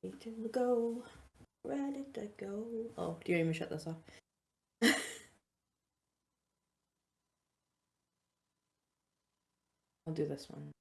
Ready to go. Ready to go. Oh, do you want me to shut this off? I'll do this one.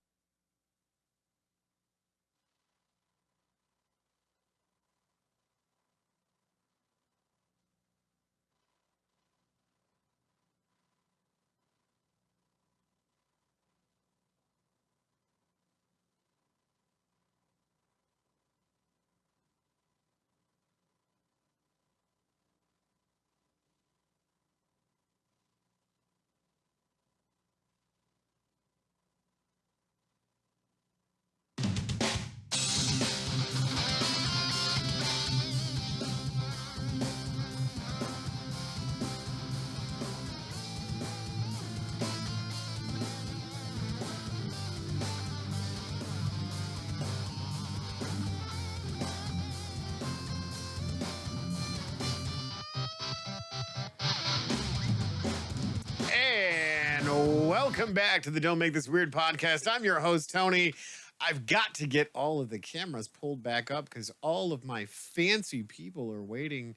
Welcome back to the Don't Make This Weird podcast. I'm your host, Tony. I've got to get all of the cameras pulled back up because all of my fancy people are waiting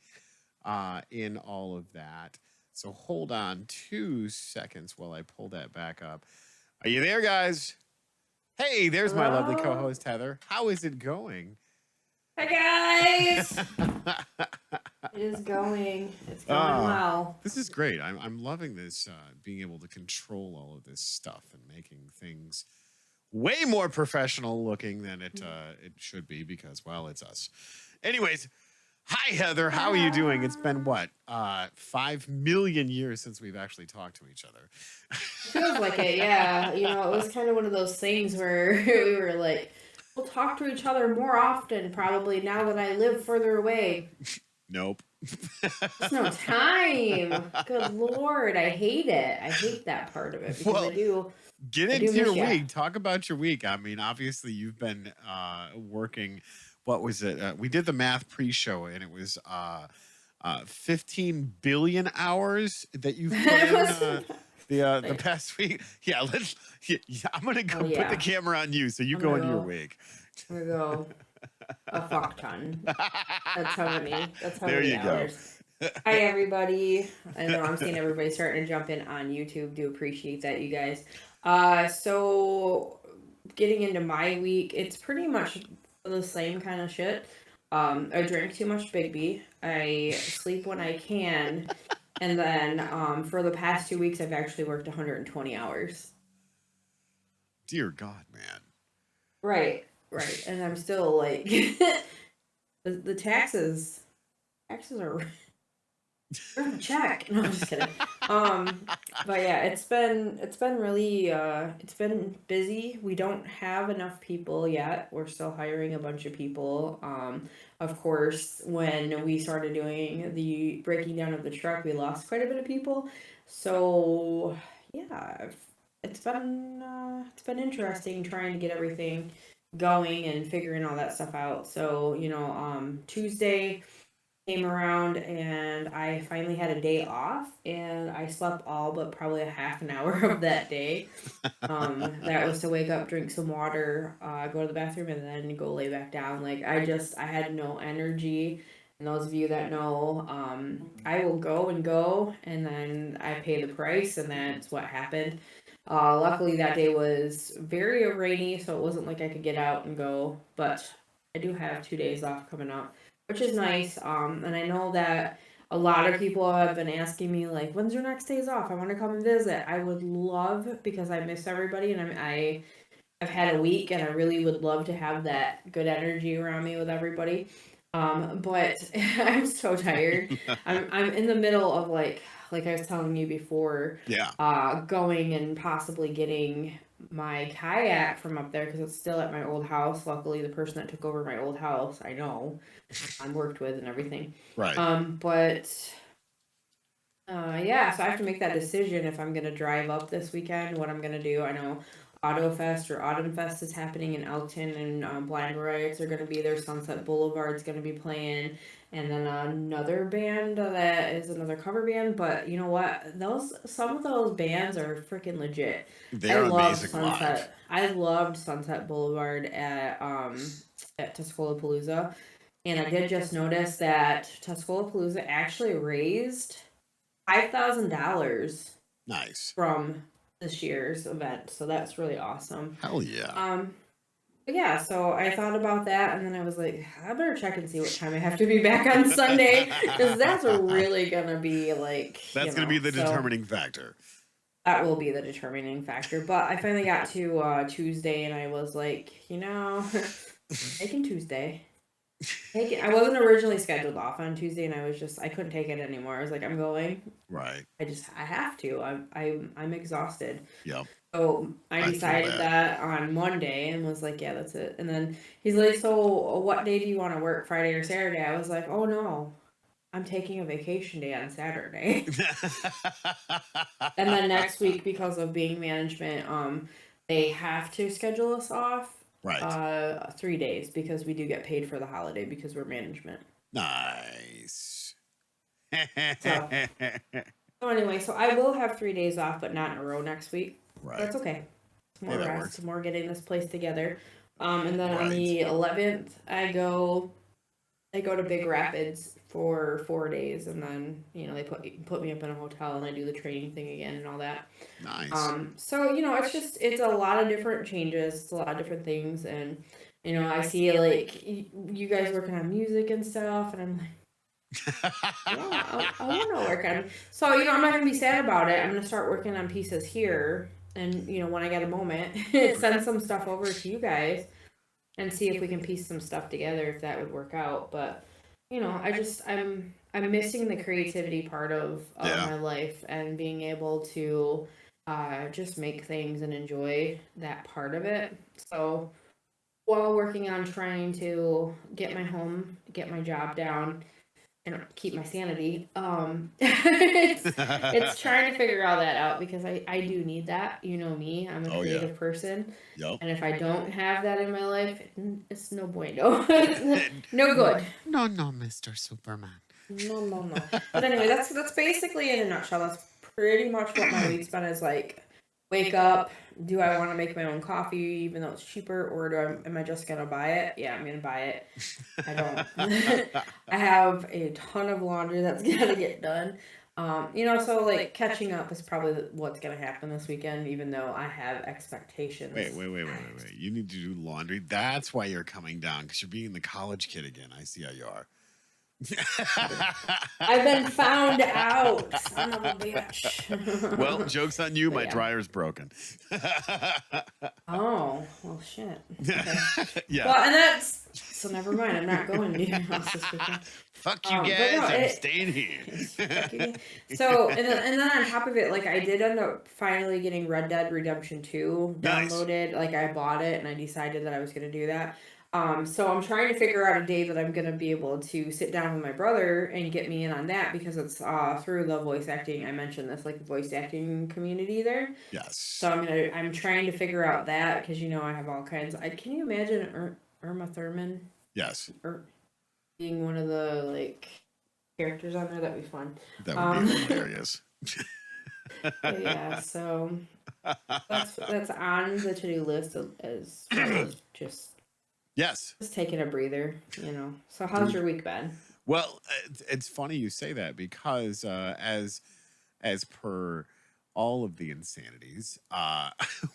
in all of that. So hold on 2 seconds while I pull that back up. Are you there, guys? Hey, there's my lovely co-host, Heather. How is it going? Hi, guys. It is going. It's going well. This is great. I'm loving this, being able to control all of this stuff and making things way more professional looking than it should be because, well, it's us. Anyways, hi, Heather. How are you doing? It's been, what, 5 million years since we've actually talked to each other. Feels like it, yeah. You know, it was kind of one of those things where we were like, we'll talk to each other more often, probably, now that I live further away. Nope. There's no time. Good Lord. I hate it. I hate that part of it because Well, I do. Get into your week. Talk about your week. I mean, obviously, you've been working. What was it? We did the math pre-show, and it was 15 billion hours that you've put in the past week. Yeah, I'm gonna go put the camera on you, so you go into your week. I'm gonna go a fuck ton. That's how many. That's how there many you hours. Go. Hi everybody. I know I'm seeing everybody starting to jump in on YouTube. Do appreciate that, you guys. So getting into my week, it's pretty much the same kind of shit. I drink too much Big B. I sleep when I can. And then for the past 2 weeks, I've actually worked 120 hours. Dear God, man. Right. And I'm still like, the taxes are check. No, I'm just kidding. But yeah, it's been really, it's been busy. We don't have enough people yet. We're still hiring a bunch of people. Of course, when we started doing the breaking down of the truck, we lost quite a bit of people. So yeah, it's been interesting trying to get everything going and figuring all that stuff out. So, you know, Tuesday came around and I finally had a day off and I slept all but probably a half an hour of that day. That was to wake up, drink some water, go to the bathroom, and then go lay back down. Like I had no energy. And those of you that know, I will go and then I pay the price, and that's what happened. Luckily that day was very rainy, so it wasn't like I could get out and go, but I do have 2 days off coming up, which is nice. And I know that a lot of people have been asking me, like, when's your next days off? I want to come and visit. I would love, because I miss everybody, and I've had a week, and I really would love to have that good energy around me with everybody. But I'm so tired. I'm in the middle of like I was telling you before, going and possibly getting my kayak from up there because it's still at my old house. Luckily, the person that took over my old house, I know, I worked with and everything. Right. Yeah, so I have to make that decision if I'm gonna drive up this weekend, what I'm gonna do. I know AutoFest or Autumn Fest is happening in Elkton, and Blind Riots are gonna be there. Sunset Boulevard's gonna be playing, and then another band that is another cover band. But you know what? Some of those bands are freaking legit. They're amazing live. I loved Sunset Boulevard at Tuscola Palooza. And I did just notice that Tuscaloosa actually raised $5,000 Nice. from this year's event, so that's really awesome. Hell yeah. But yeah, so I thought about that, and then I was like, I better check and see what time I have to be back on Sunday, because that's really gonna be like, That's going to be the so determining factor. that will be the determining factor. But I finally got to Tuesday, and I was like, taking Tuesday. I wasn't originally scheduled off on Tuesday, and I couldn't take it anymore. I was like, I'm going. Right. I have to. I'm exhausted. Yep. So I I feel decided that. that on Monday and was like, yeah, that's it. And then he's like, so what day do you want to work, Friday or Saturday? I was like, oh no, I'm taking a vacation day on Saturday. And then next week, because of being management, they have to schedule us off Right. 3 days because we do get paid for the holiday because we're management. Nice. So, so anyway, so I will have 3 days off, but not in a row next week. Right. That's okay. It's more Hey, that rest, works. more getting this place together. And then on Right. the 11th, I go to Big Rapids for 4 days, and then they put me up in a hotel, and I do the training thing again and all that. Nice. So it's a lot of different changes, it's a lot of different things, and I see like you guys working on music and stuff, and I'm like, yeah, I want to work on. So I'm not gonna be sad about it. I'm gonna start working on pieces here, and when I get a moment, send some stuff over to you guys, and see if we can piece some stuff together if that would work out. But I'm missing the creativity part of Yeah. my life and being able to just make things and enjoy that part of it. So while working on trying to get my job down and keep my sanity, it's trying to figure all that out because I do need that. You know me, I'm a Oh, yeah. creative person. Yep. And if I don't have that in my life, it's no bueno. No good. No, Mr. Superman. No. But anyway, that's basically in a nutshell. That's pretty much what my week's been is like. Wake up. Do I want to make my own coffee, even though it's cheaper, or am I just gonna buy it? Yeah, I'm gonna buy it. I don't. I have a ton of laundry that's gotta get done. So like catching up is probably what's gonna happen this weekend, even though I have expectations. Wait. You need to do laundry. That's why you're coming down, because you're being the college kid again. I see how you are. I've been found out, son of a bitch. Well, joke's on you. But My yeah. dryer's broken. Oh, well, shit. Okay. Yeah. Well, and that's so never mind. I'm not going to your house this weekend. Fuck you But guys. no, I'm staying here. Fuck you. So and then on top of it, like I did end up finally getting Red Dead Redemption 2 Nice. downloaded. Like I bought it and I decided that I was gonna do that. So I'm trying to figure out a day that I'm gonna be able to sit down with my brother and get me in on that because it's through the voice acting. I mentioned this, like the voice acting community there. Yes. So I'm trying to figure out that because I have all kinds. Can you imagine Irma Thurman Yes. being one of the like characters on there? That'd be fun. That would be hilarious. But yeah, so that's on the to-do list as well as just Yes. taking a breather. So how's your week been? Well, it's funny you say that because as per all of the insanities,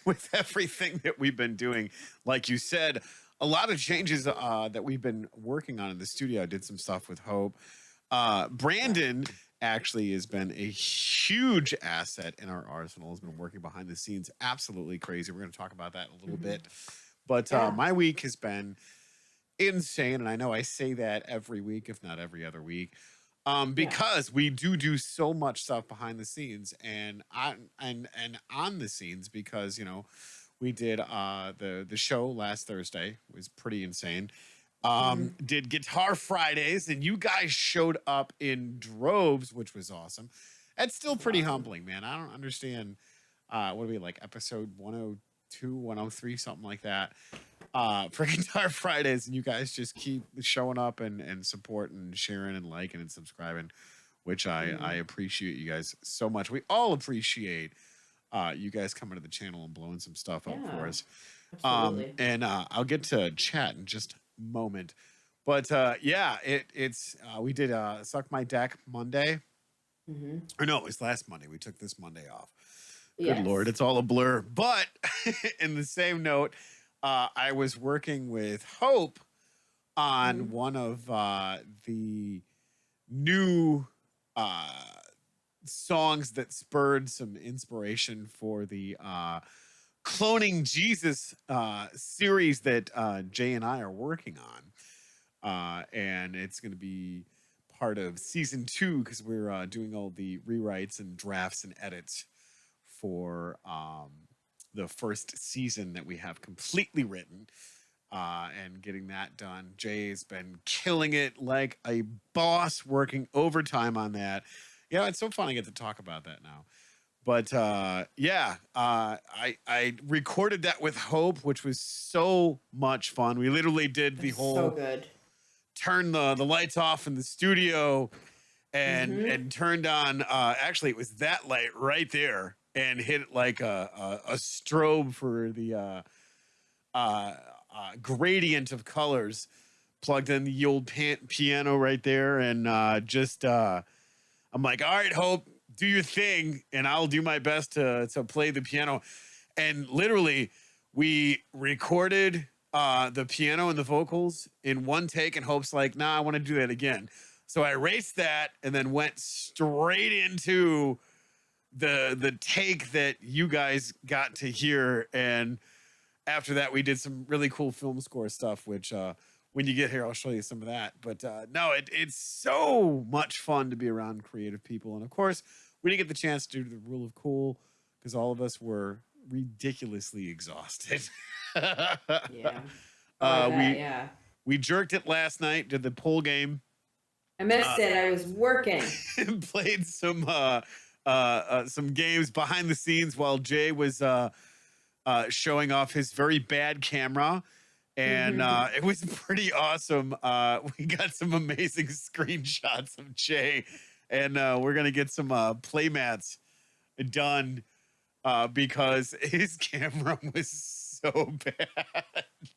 with everything that we've been doing, like you said, a lot of changes that we've been working on in the studio. I did some stuff with Hope. Brandon actually has been a huge asset in our arsenal, has been working behind the scenes. Absolutely crazy. We're going to talk about that in a little bit. But my week has been insane. And I know I say that every week, if not every other week, because we do so much stuff behind the scenes and on the scenes because, we did the show last Thursday. It was pretty insane. Did Guitar Fridays, and you guys showed up in droves, which was awesome. That's still pretty humbling, man. I don't understand. What are we like, episode 102, 103, something like that, for Guitar Fridays, and you guys just keep showing up and supporting and sharing and liking and subscribing, which I appreciate you guys so much. We all appreciate you guys coming to the channel and blowing some stuff up for us. Absolutely. And I'll get to chat in just a moment. But yeah, it's we did Suck My Deck Monday. Hmm. Or no, it was last Monday. We took this Monday off. Good Lord, Yes. it's all a blur. But in the same note, I was working with Hope on Hmm. one of the new uh, songs that spurred some inspiration for the Cloning Jesus series that Jay and I are working on. And it's going to be part of season 2 because we're doing all the rewrites and drafts and edits for the first season that we have completely written, and getting that done. Jay has been killing it like a boss, working overtime on that. Yeah, it's so fun I get to talk about that now. But yeah, I recorded that with Hope, which was so much fun. We literally did the It's so whole good. turn the lights off in the studio Hmm. and turned on. Actually, it was that light right there and hit it like a strobe for the uh, gradient of colors. Plugged in the old piano right there, and just I'm like, all right, Hope, do your thing, and I'll do my best to play the piano. And literally, we recorded the piano and the vocals in one take, and Hope's like, nah, I want to do that again. So I erased that and then went straight into the take that you guys got to hear. And after that, we did some really cool film score stuff, which when you get here, I'll show you some of that. But no, it's so much fun to be around creative people. And of course, we didn't get the chance to do the rule of cool because all of us were ridiculously exhausted. Yeah. Oh, I bet. We Yeah. jerked it last night, did the pool game, I missed it. I was working. played some games behind the scenes while Jay was showing off his very bad camera. And Hmm. it was pretty awesome. We got some amazing screenshots of Jay, and we're gonna get some playmats done because his camera was so bad.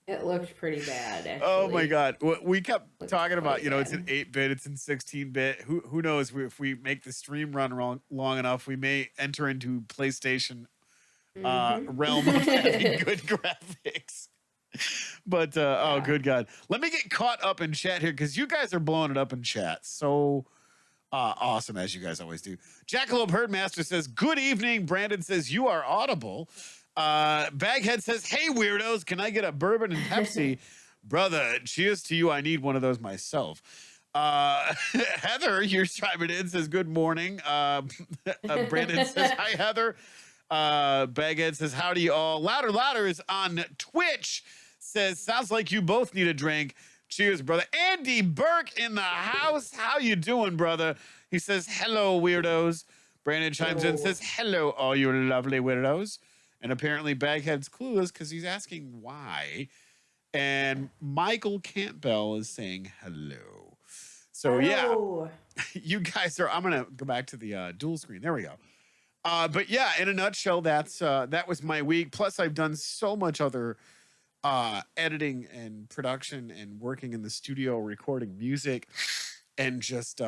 It looked pretty bad, Oh my actually. god, we kept Looked talking about, quite you know, it's an bad. 8-bit, it's in 16-bit. Who knows, if we make the stream run long enough, we may enter into PlayStation Hmm. realm of having good graphics. But oh, Yeah. good God, let me get caught up in chat here because you guys are blowing it up in chat. So awesome, as you guys always do. Jackalope Herdmaster says, good evening. Brandon says, you are audible. Baghead says, hey, weirdos, can I get a bourbon and Pepsi? Brother, cheers to you. I need one of those myself. Heather, you're chiming in, says, good morning. Brandon says, hi, Heather. Baghead says, howdy, you all. Louder, Louder is on Twitch. Says, sounds like you both need a drink. Cheers, brother. Andy Burke in the house. How you doing, brother? He says, hello, weirdos. Brandon chimes in and Hello. says, hello, all you lovely weirdos. And apparently Baghead's clueless because he's asking why. And Michael Campbell is saying hello. So yeah, Hello. you guys are, I'm going to go back to the dual screen. There we go. But yeah, in a nutshell, that was my week. Plus I've done so much other editing and production and working in the studio, recording music, and just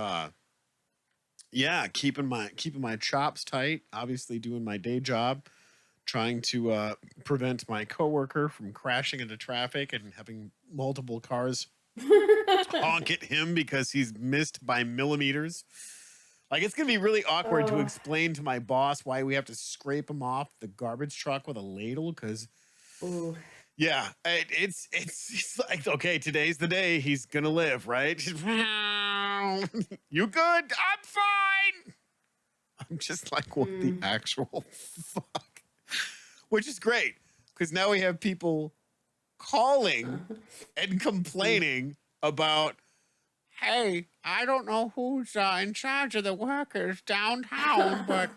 yeah, keeping my chops tight. Obviously, doing my day job, trying to prevent my coworker from crashing into traffic and having multiple cars honk at him because he's missed by millimeters. Like, it's gonna be really awkward to Oh. explain to my boss why we have to scrape him off the garbage truck with a ladle because Ooh. yeah, it's like, okay, today's the day he's gonna live, right? You good? I'm fine. I'm just like, what the Mm. actual fuck? Which is great because now we have people calling and Mm. complaining about, hey, I don't know who's in charge of the workers downtown, but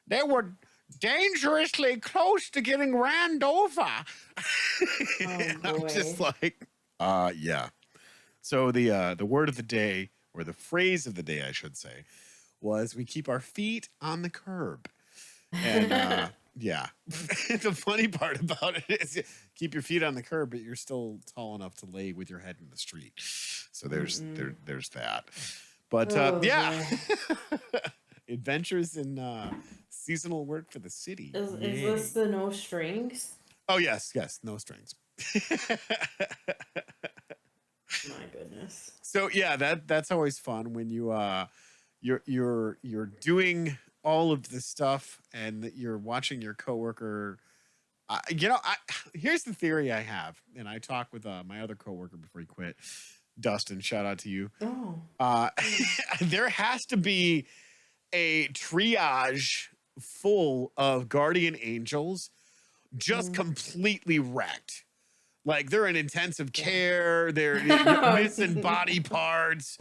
they were dangerously close to getting ran over. Oh And I'm just boy. like, yeah. So the word of the day, or the phrase of the day, I should say, was we keep our feet on the curb. And Yeah. The funny part about it is keep your feet on the curb, but you're still tall enough to lay with your head in the street. So there's that. But Oh yeah. boy. Adventures in seasonal work for the city. Is Yay. this the no strings? Oh yes, no strings. My goodness. So yeah, that's always fun when you're doing all of the stuff and that you're watching your coworker. Here's the theory I have, and I talked with my other coworker before he quit, Dustin. Shout out to you. Oh. There has to be a triage full of guardian angels just completely wrecked. Like they're in intensive care, they're missing body parts.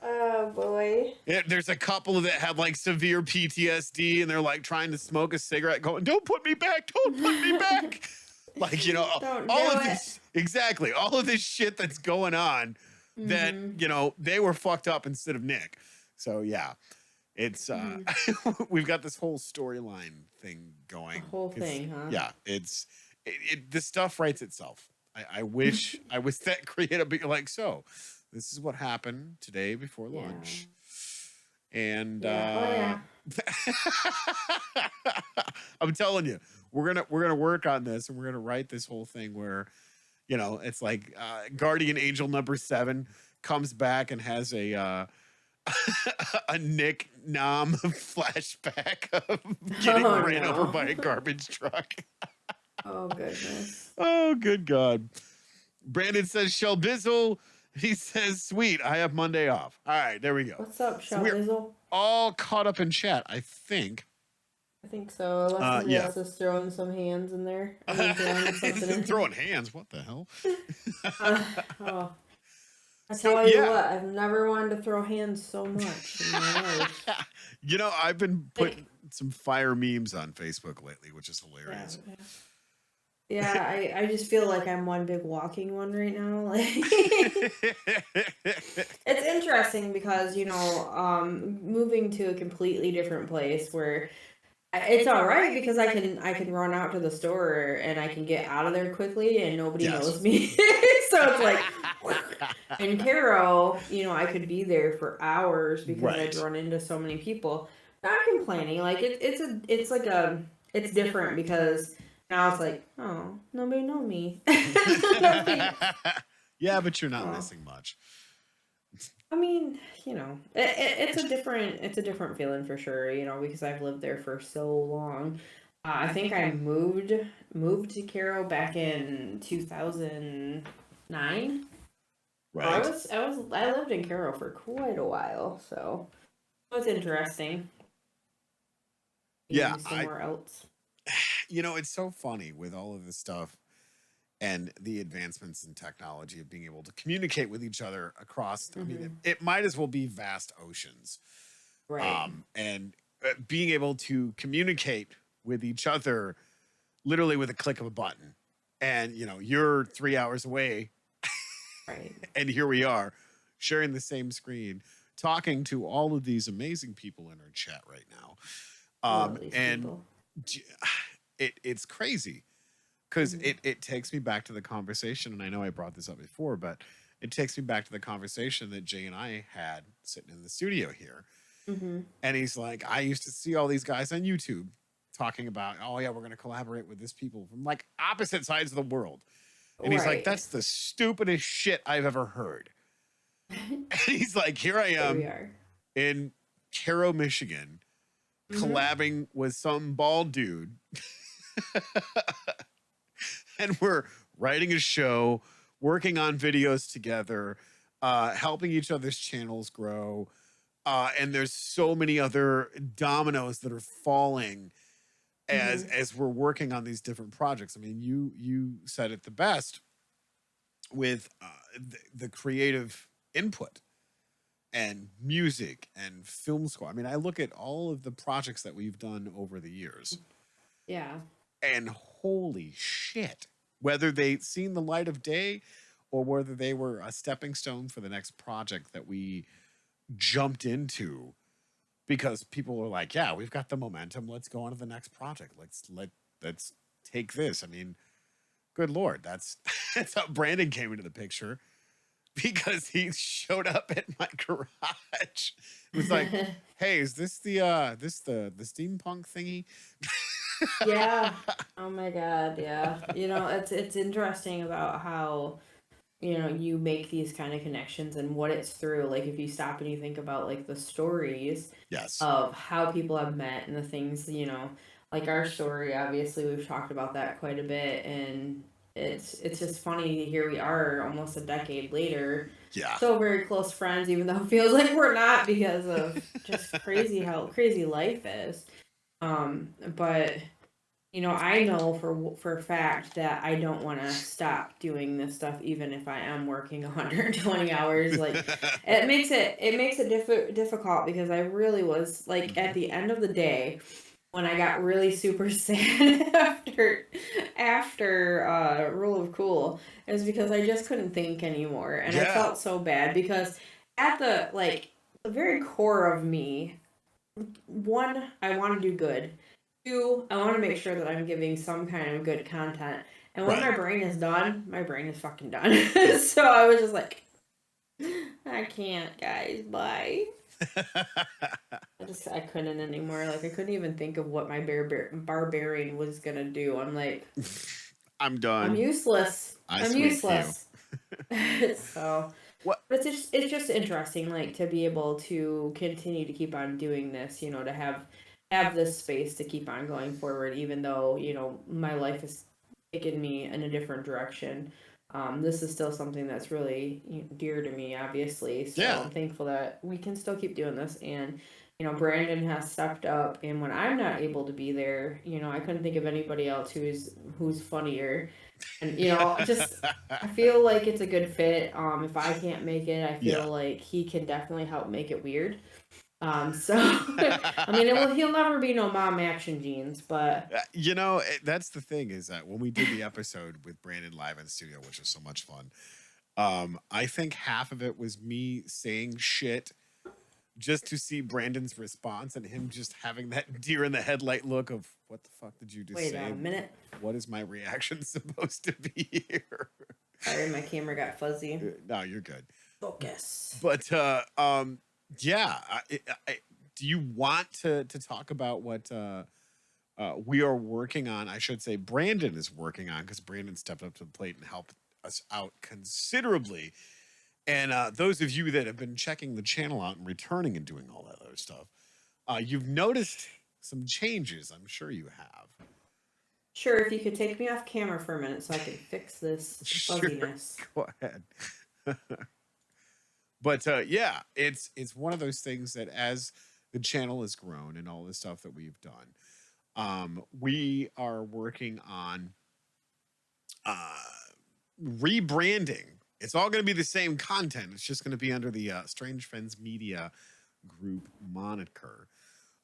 Oh boy. There's a couple that have like severe PTSD and they're like trying to smoke a cigarette going, don't put me back, don't put me back. Like, all of this, exactly, all of this shit that's going on that, they were fucked up instead of Nick. So yeah, it's, we've got this whole storyline thing going. The whole thing, huh? Yeah, the stuff writes itself. I wish I was that creative, but you're like, so this is what happened today before lunch. And I'm telling you, we're gonna work on this and we're gonna write this whole thing where, it's like Guardian Angel number 7 comes back and has a Nick Nam flashback of getting ran over by a garbage truck. Oh goodness. Oh, good God. Brandon says Shell Bizzle. He says, sweet, I have Monday off. All right, there we go. What's up, So we're Bizzle? all caught up in chat, I think. I think so. Unless somebody else is throwing some hands in there. Throwing hands? What the hell? Oh. I tell you what, I've never wanted to throw hands so much in my life. I've been putting some fire memes on Facebook lately, which is hilarious. Yeah, I just feel like I'm one big walking one right now. Like, it's interesting because, moving to a completely different place where it's all right because I can run out to the store and I can get out of there quickly and nobody knows me. So it's like, in Caro, I could be there for hours because I'd run into so many people. Not complaining, like it's different because now it's like, oh, nobody know me. Yeah, but you're not missing much. I mean, it's a different feeling for sure, because I've lived there for so long. I think I moved to Caro back in 2009. Right. I lived in Caro for quite a while, so it was interesting. Somewhere else. It's so funny with all of this stuff and the advancements in technology of being able to communicate with each other across. I mean, it might as well be vast oceans, right? And being able to communicate with each other, literally with a click of a button, and you're 3 hours away, right? And here we are, sharing the same screen, talking to all of these amazing people in our chat right now, and it's crazy. Because it takes me back to the conversation, and I know I brought this up before, but it takes me back to the conversation that Jay and I had sitting in the studio here. And he's like, I used to see all these guys on YouTube talking about, oh yeah, we're going to collaborate with this people from like opposite sides of the world. And he's like, that's the stupidest shit I've ever heard. And he's like, here I am in Caro, Michigan, collabing with some bald dude. And we're writing a show, working on videos together, helping each other's channels grow. And there's so many other dominoes that are falling as we're working on these different projects. I mean, you said it the best with the creative input and music and film score. I mean, I look at all of the projects that we've done over the years. Yeah. And holy shit, whether they'd seen the light of day or whether they were a stepping stone for the next project that we jumped into, because people are like, yeah, we've got the momentum. Let's go on to the next project. Let's take this. I mean, good Lord, that's how Brandon came into the picture because he showed up at my garage. It was like, hey, is this the steampunk thingy? Yeah. Oh my God. Yeah. It's interesting about how you make these kind of connections and what it's through. Like if you stop and you think about like the stories Yes. of how people have met and the things, like our story, obviously we've talked about that quite a bit, and it's just funny. Here we are almost a decade later, Yeah. still very close friends, even though it feels like we're not because of just crazy how crazy life is. But I know for a fact that I don't want to stop doing this stuff, even if I am working 120 hours. Like, it makes it difficult because I really was like at the end of the day when I got really super sad after Rule of Cool, is because I just couldn't think anymore, and I Yeah. felt so bad because at the very core of me, one, I want to do good. Two, I want to make sure that I'm giving some kind of good content. And when Right. my brain is done, my brain is fucking done. So I was just like, I can't, guys. Bye. I couldn't anymore. Like I couldn't even think of what my barbarian was gonna do. I'm like, I'm I'm done. useless. I I'm sweep you. useless. So, What? but it's just interesting, like to be able to continue to keep on doing this. To have this space to keep on going forward, even though my life has taken me in a different direction. This is still something that's really dear to me, obviously. So Yeah. I'm thankful that we can still keep doing this. And Brandon has stepped up, and when I'm not able to be there, I couldn't think of anybody else who's funnier. And just I feel like it's a good fit. If I can't make it, I Yeah. feel like he can definitely help make it weird. So I mean, he'll never be no mom action jeans, but That's the thing is that when we did the episode with Brandon live in the studio, which was so much fun, I think half of it was me saying shit just to see Brandon's response and him just having that deer in the headlight look of what the fuck did you just wait say? a minute. What is my reaction supposed to be here? Sorry, my camera got fuzzy. No, you're good. Focus. But yeah, do you want to talk about what we are working on? I should say Brandon is working on, because Brandon stepped up to the plate and helped us out considerably. And those of you that have been checking the channel out and returning and doing all that other stuff, you've noticed some changes. I'm sure you have. Sure, if you could take me off camera for a minute so I can fix this Sure, fuzziness. go ahead. But yeah, it's one of those things that as the channel has grown and all the stuff that we've done, we are working on rebranding. It's all going to be the same content. It's just going to be under the Strange Friends Media group moniker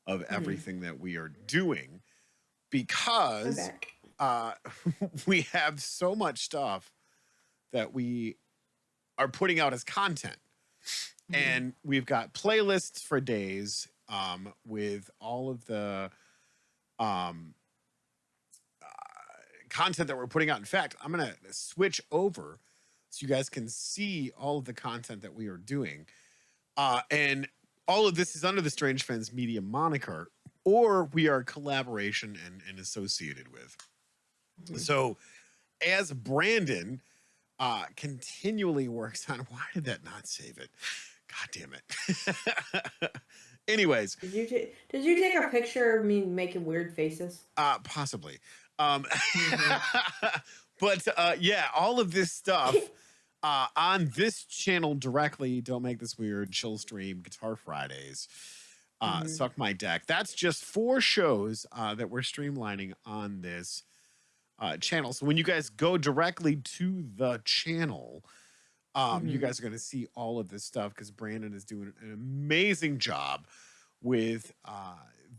of everything that we are doing, because we have so much stuff that we are putting out as content. And we've got playlists for days with all of the content that we're putting out. In fact, I'm going to switch over so you guys can see all of the content that we are doing. And all of this is under the Strange Friends Media moniker, or we are collaboration and associated with. So as Brandon continually works on, why did that not save it? God damn it. Anyways. Did you take a picture of me making weird faces? Possibly. But yeah, all of this stuff on this channel directly, Don't Make This Weird, Chill Stream, Guitar Fridays, Suck My Deck. That's just 4 shows that we're streamlining on this channel. So when you guys go directly to the channel, you guys are going to see all of this stuff, because Brandon is doing an amazing job with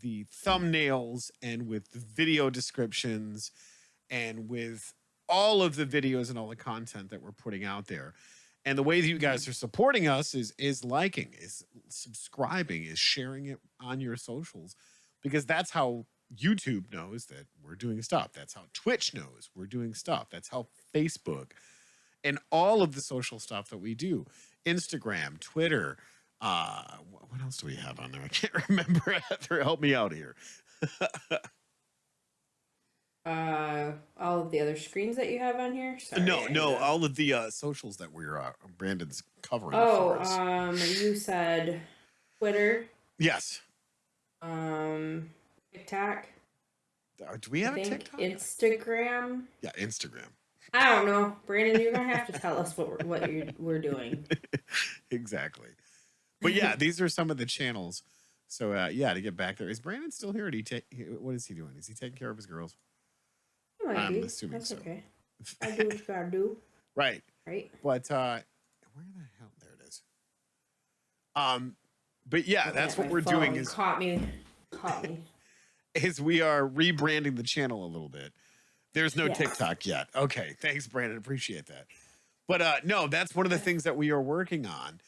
the thumbnails and with the video descriptions and with all of the videos and all the content that we're putting out there. And the way that you guys are supporting us is liking, is subscribing, is sharing it on your socials, because that's how YouTube knows that we're doing stuff. That's how Twitch knows we're doing stuff. That's how Facebook and all of the social stuff that we do, Instagram, Twitter. What else do we have on there? I can't remember. Heather, help me out here. All of the other screens that you have on here. Sorry, No, all of the socials that we're Brandon's covering Oh, for us. you said Twitter, Yes. TikTok. Do we have I a think TikTok? Instagram. Yeah, Instagram. I don't know, Brandon. You're gonna have to tell us what we're doing. Exactly. But yeah, these are some of the channels. So yeah, to get back there, is Brandon still here? Or what is he doing? Is he taking care of his girls? I'm assuming That's so. okay. I do what you gotta do. Right. Right. But where the hell? There it is. But yeah, that's what we're doing. Is caught me. Is we are rebranding the channel a little bit. There's no TikTok yet. Okay, thanks, Brandon. Appreciate that. But no, that's one of the things that we are working on.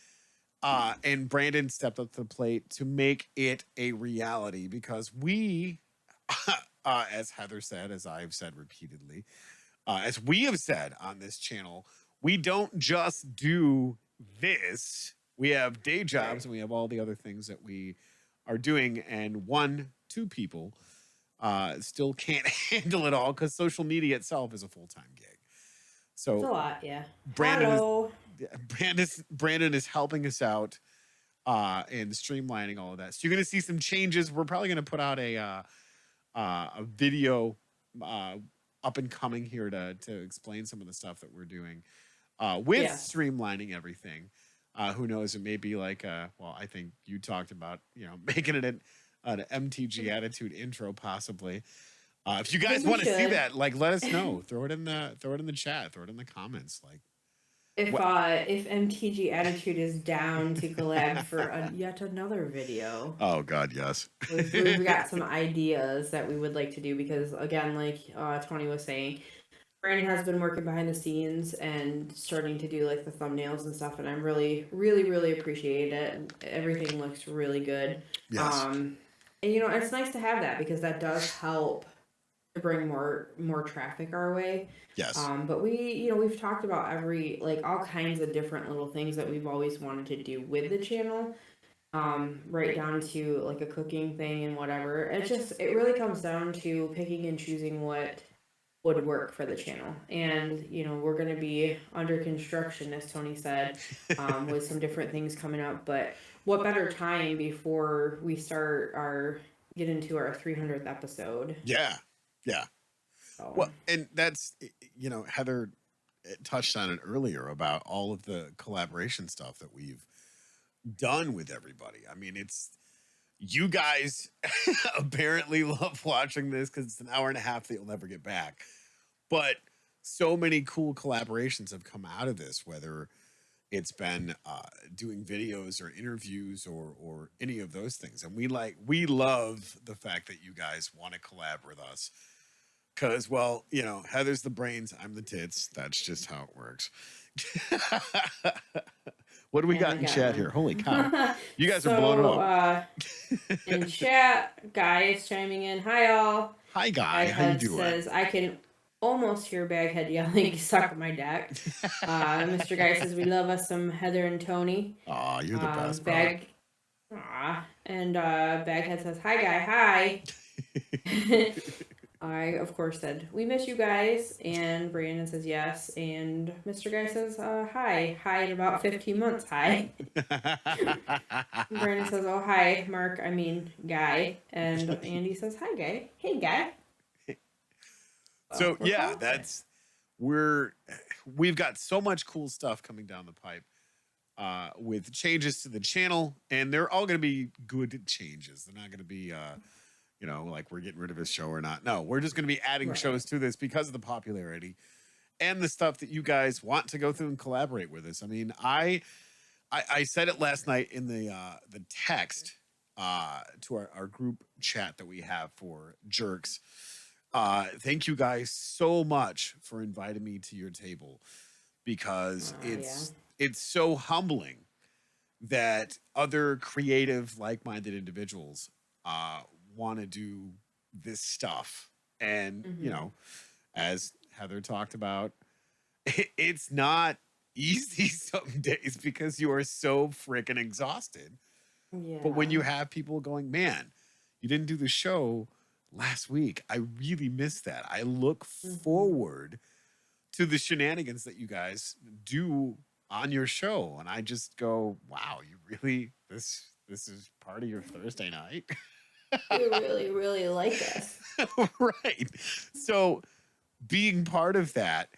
And Brandon stepped up to the plate to make it a reality, because we, as Heather said, as I've said repeatedly, as we have said on this channel, we don't just do this. We have day jobs and we have all the other things that we are doing. And 1-2 people still can't handle it all, because social media itself is a full-time gig. So it's a lot, yeah. Brandon is helping us out in streamlining all of that. So you're going to see some changes. We're probably going to put out a video up and coming here to explain some of the stuff that we're doing with streamlining everything. Who knows? It may be like, well, I think you talked about, making it an MTG Attitude intro, possibly. If you guys want to see that, let us know. Throw it in the chat. Throw it in the comments. If MTG Attitude is down to collab for yet another video. Oh God, yes. We've got some ideas that we would like to do, because again, like Tony was saying, Brandon has been working behind the scenes and starting to do the thumbnails and stuff, and I'm really appreciate it. Everything looks really good. Yes. And it's nice to have that, because that does help to bring more traffic our way. Yes. But we've talked about all kinds of different little things that we've always wanted to do with the channel. Right down to a cooking thing and whatever. It really comes down to picking and choosing what would work for the channel. And we're going to be under construction, as Tony said, with some different things coming up. But what better time before we get into our 300th episode? Yeah. Well, and that's, Heather touched on it earlier about all of the collaboration stuff that we've done with everybody. I mean, you guys apparently love watching this, because it's an hour and a half that you'll never get back. But so many cool collaborations have come out of this, whether it's been doing videos or interviews or any of those things. And we love the fact that you guys want to collab with us, because, well, Heather's the brains, I'm the tits. That's just how it works. What do we got in chat here? Holy cow. You guys are blowing it up. In chat, Guy is chiming in. Hi, all. Hi, Guy. How you doing? Says, I can almost hear Baghead yelling, suck my deck. Mr. Guy says, we love us some Heather and Tony. Aw, you're the best, And Baghead says, hi, Guy. Hi. I, of course, said, we miss you guys. And Brandon says, yes. And Mr. Guy says, hi. Hi in about 15 months. Hi. Brandon says, oh, hi, Mark. I mean, Guy. And Andy says, hi, Guy. Hey, Guy. So, yeah, we've got so much cool stuff coming down the pipe with changes to the channel. And they're all going to be good changes. They're not going to be... we're getting rid of this show or not. No, we're just going to be adding shows to this because of the popularity and the stuff that you guys want to go through and collaborate with us. I mean, I said it last night in the text to our group chat that we have for Jerks. Thank you guys so much for inviting me to your table, because it's so humbling that other creative, like-minded individuals want to do this stuff. And, you Mm-hmm. know, as Heather talked about, it's not easy some days because you are so freaking exhausted. But when you Yeah. have people going, man, you didn't do the show last week, I really miss that. I look Mm-hmm. forward to the shenanigans that you guys do on your show. And I just go, wow, you really, this is part of your Thursday night. You really, really like us. Right. So being part of that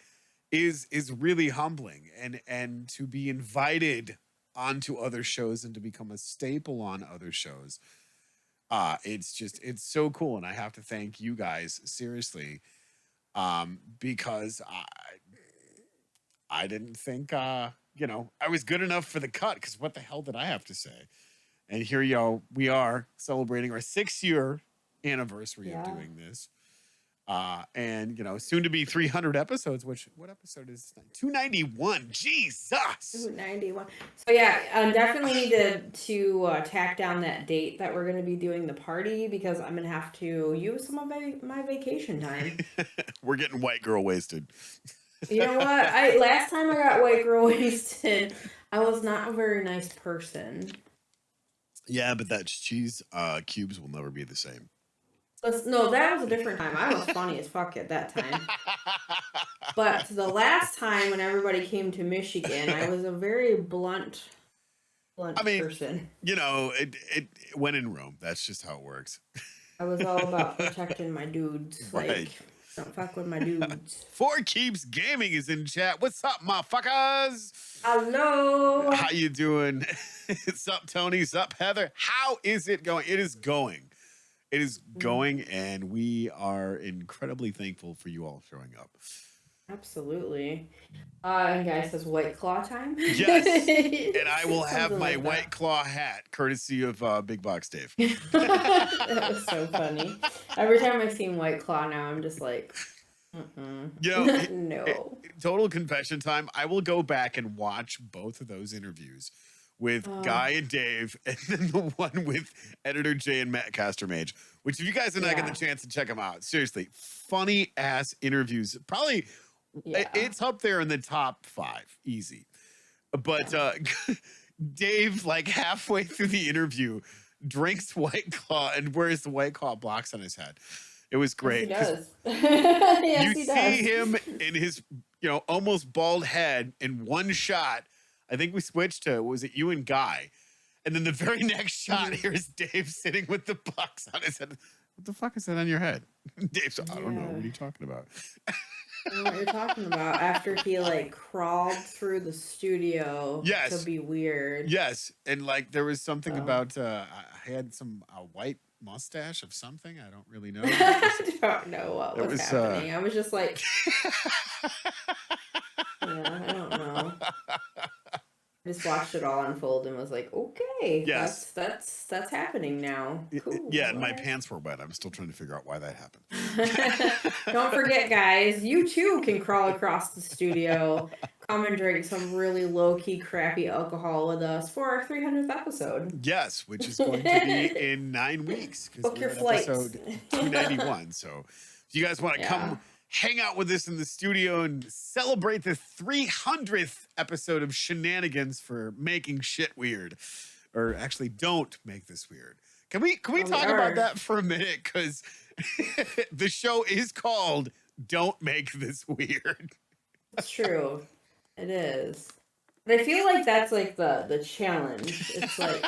is really humbling, and to be invited onto other shows and to become a staple on other shows, it's so cool, and I have to thank you guys seriously, because I didn't think I was good enough for the cut, because what the hell did I have to say? And here we are celebrating our 6-year anniversary of Yeah. doing this. And soon to be 300 episodes. Which what episode is this? 291? Jesus. Ooh, 91. So yeah, definitely need to tack down that date that we're gonna be doing the party, because I'm gonna have to use some of my vacation time. We're getting white girl wasted. You know what? I last time I got white girl wasted, I was not a very nice person. Yeah, but that cheese cubes will never be the same. No, that was a different time. I was funny as fuck at that time. But the last time when everybody came to Michigan, I was a very blunt I mean, person. it when in Rome. That's just how it works. I was all about protecting my dudes. Right. Like, don't fuck with my dudes. Four Keeps Gaming is in chat. What's up, motherfuckers? Hello. How you doing? Sup, Tony? Sup, Heather? How is it going? It is going. It is going, and we are incredibly thankful for you all showing up. Absolutely. And guy says White Claw time. Yes, and I will have Something my like White that. Claw hat, courtesy of Big Box Dave. That was so funny. Every time I see White Claw now, I'm just like, no. Total confession time. I will go back and watch both of those interviews with Guy and Dave, and then the one with Editor Jay and Matt Castermage, which if you guys are not getting the chance to check them out, seriously, funny ass interviews. Probably it's up there in the top 5, easy. But Dave, like halfway through the interview, drinks White Claw and wears the White Claw box on his head. It was great. Yes, he does. Yes, you he see does. him in his, almost bald head in one shot. I think we switched to, was it you and Guy? And then the very next shot, here's Dave sitting with the box on his head. What the fuck is that on your head? Dave's, I don't know. What are you talking about? I don't know what you're talking about. After he like crawled through the studio to be weird. Yes. And like there was something about I had some white mustache of something. I don't really know. I don't know what was happening. I was just like, yeah, I don't know. I just watched it all unfold and was like, okay, yes, that's happening now. Cool. Yeah, and my pants were wet. I'm still trying to figure out why that happened. Don't forget, guys, you too can crawl across the studio, come and drink some really low-key, crappy alcohol with us for our 300th episode. Yes, which is going to be in 9 weeks. Book your flights. Episode 291. So if you guys want to come hang out with us in the studio and celebrate the 300th episode of Shenanigans for making shit weird, or actually don't make this weird. Can we talk about that for a minute? Because the show is called Don't Make This Weird. It's true. It is. But I feel like that's like the challenge. It's like,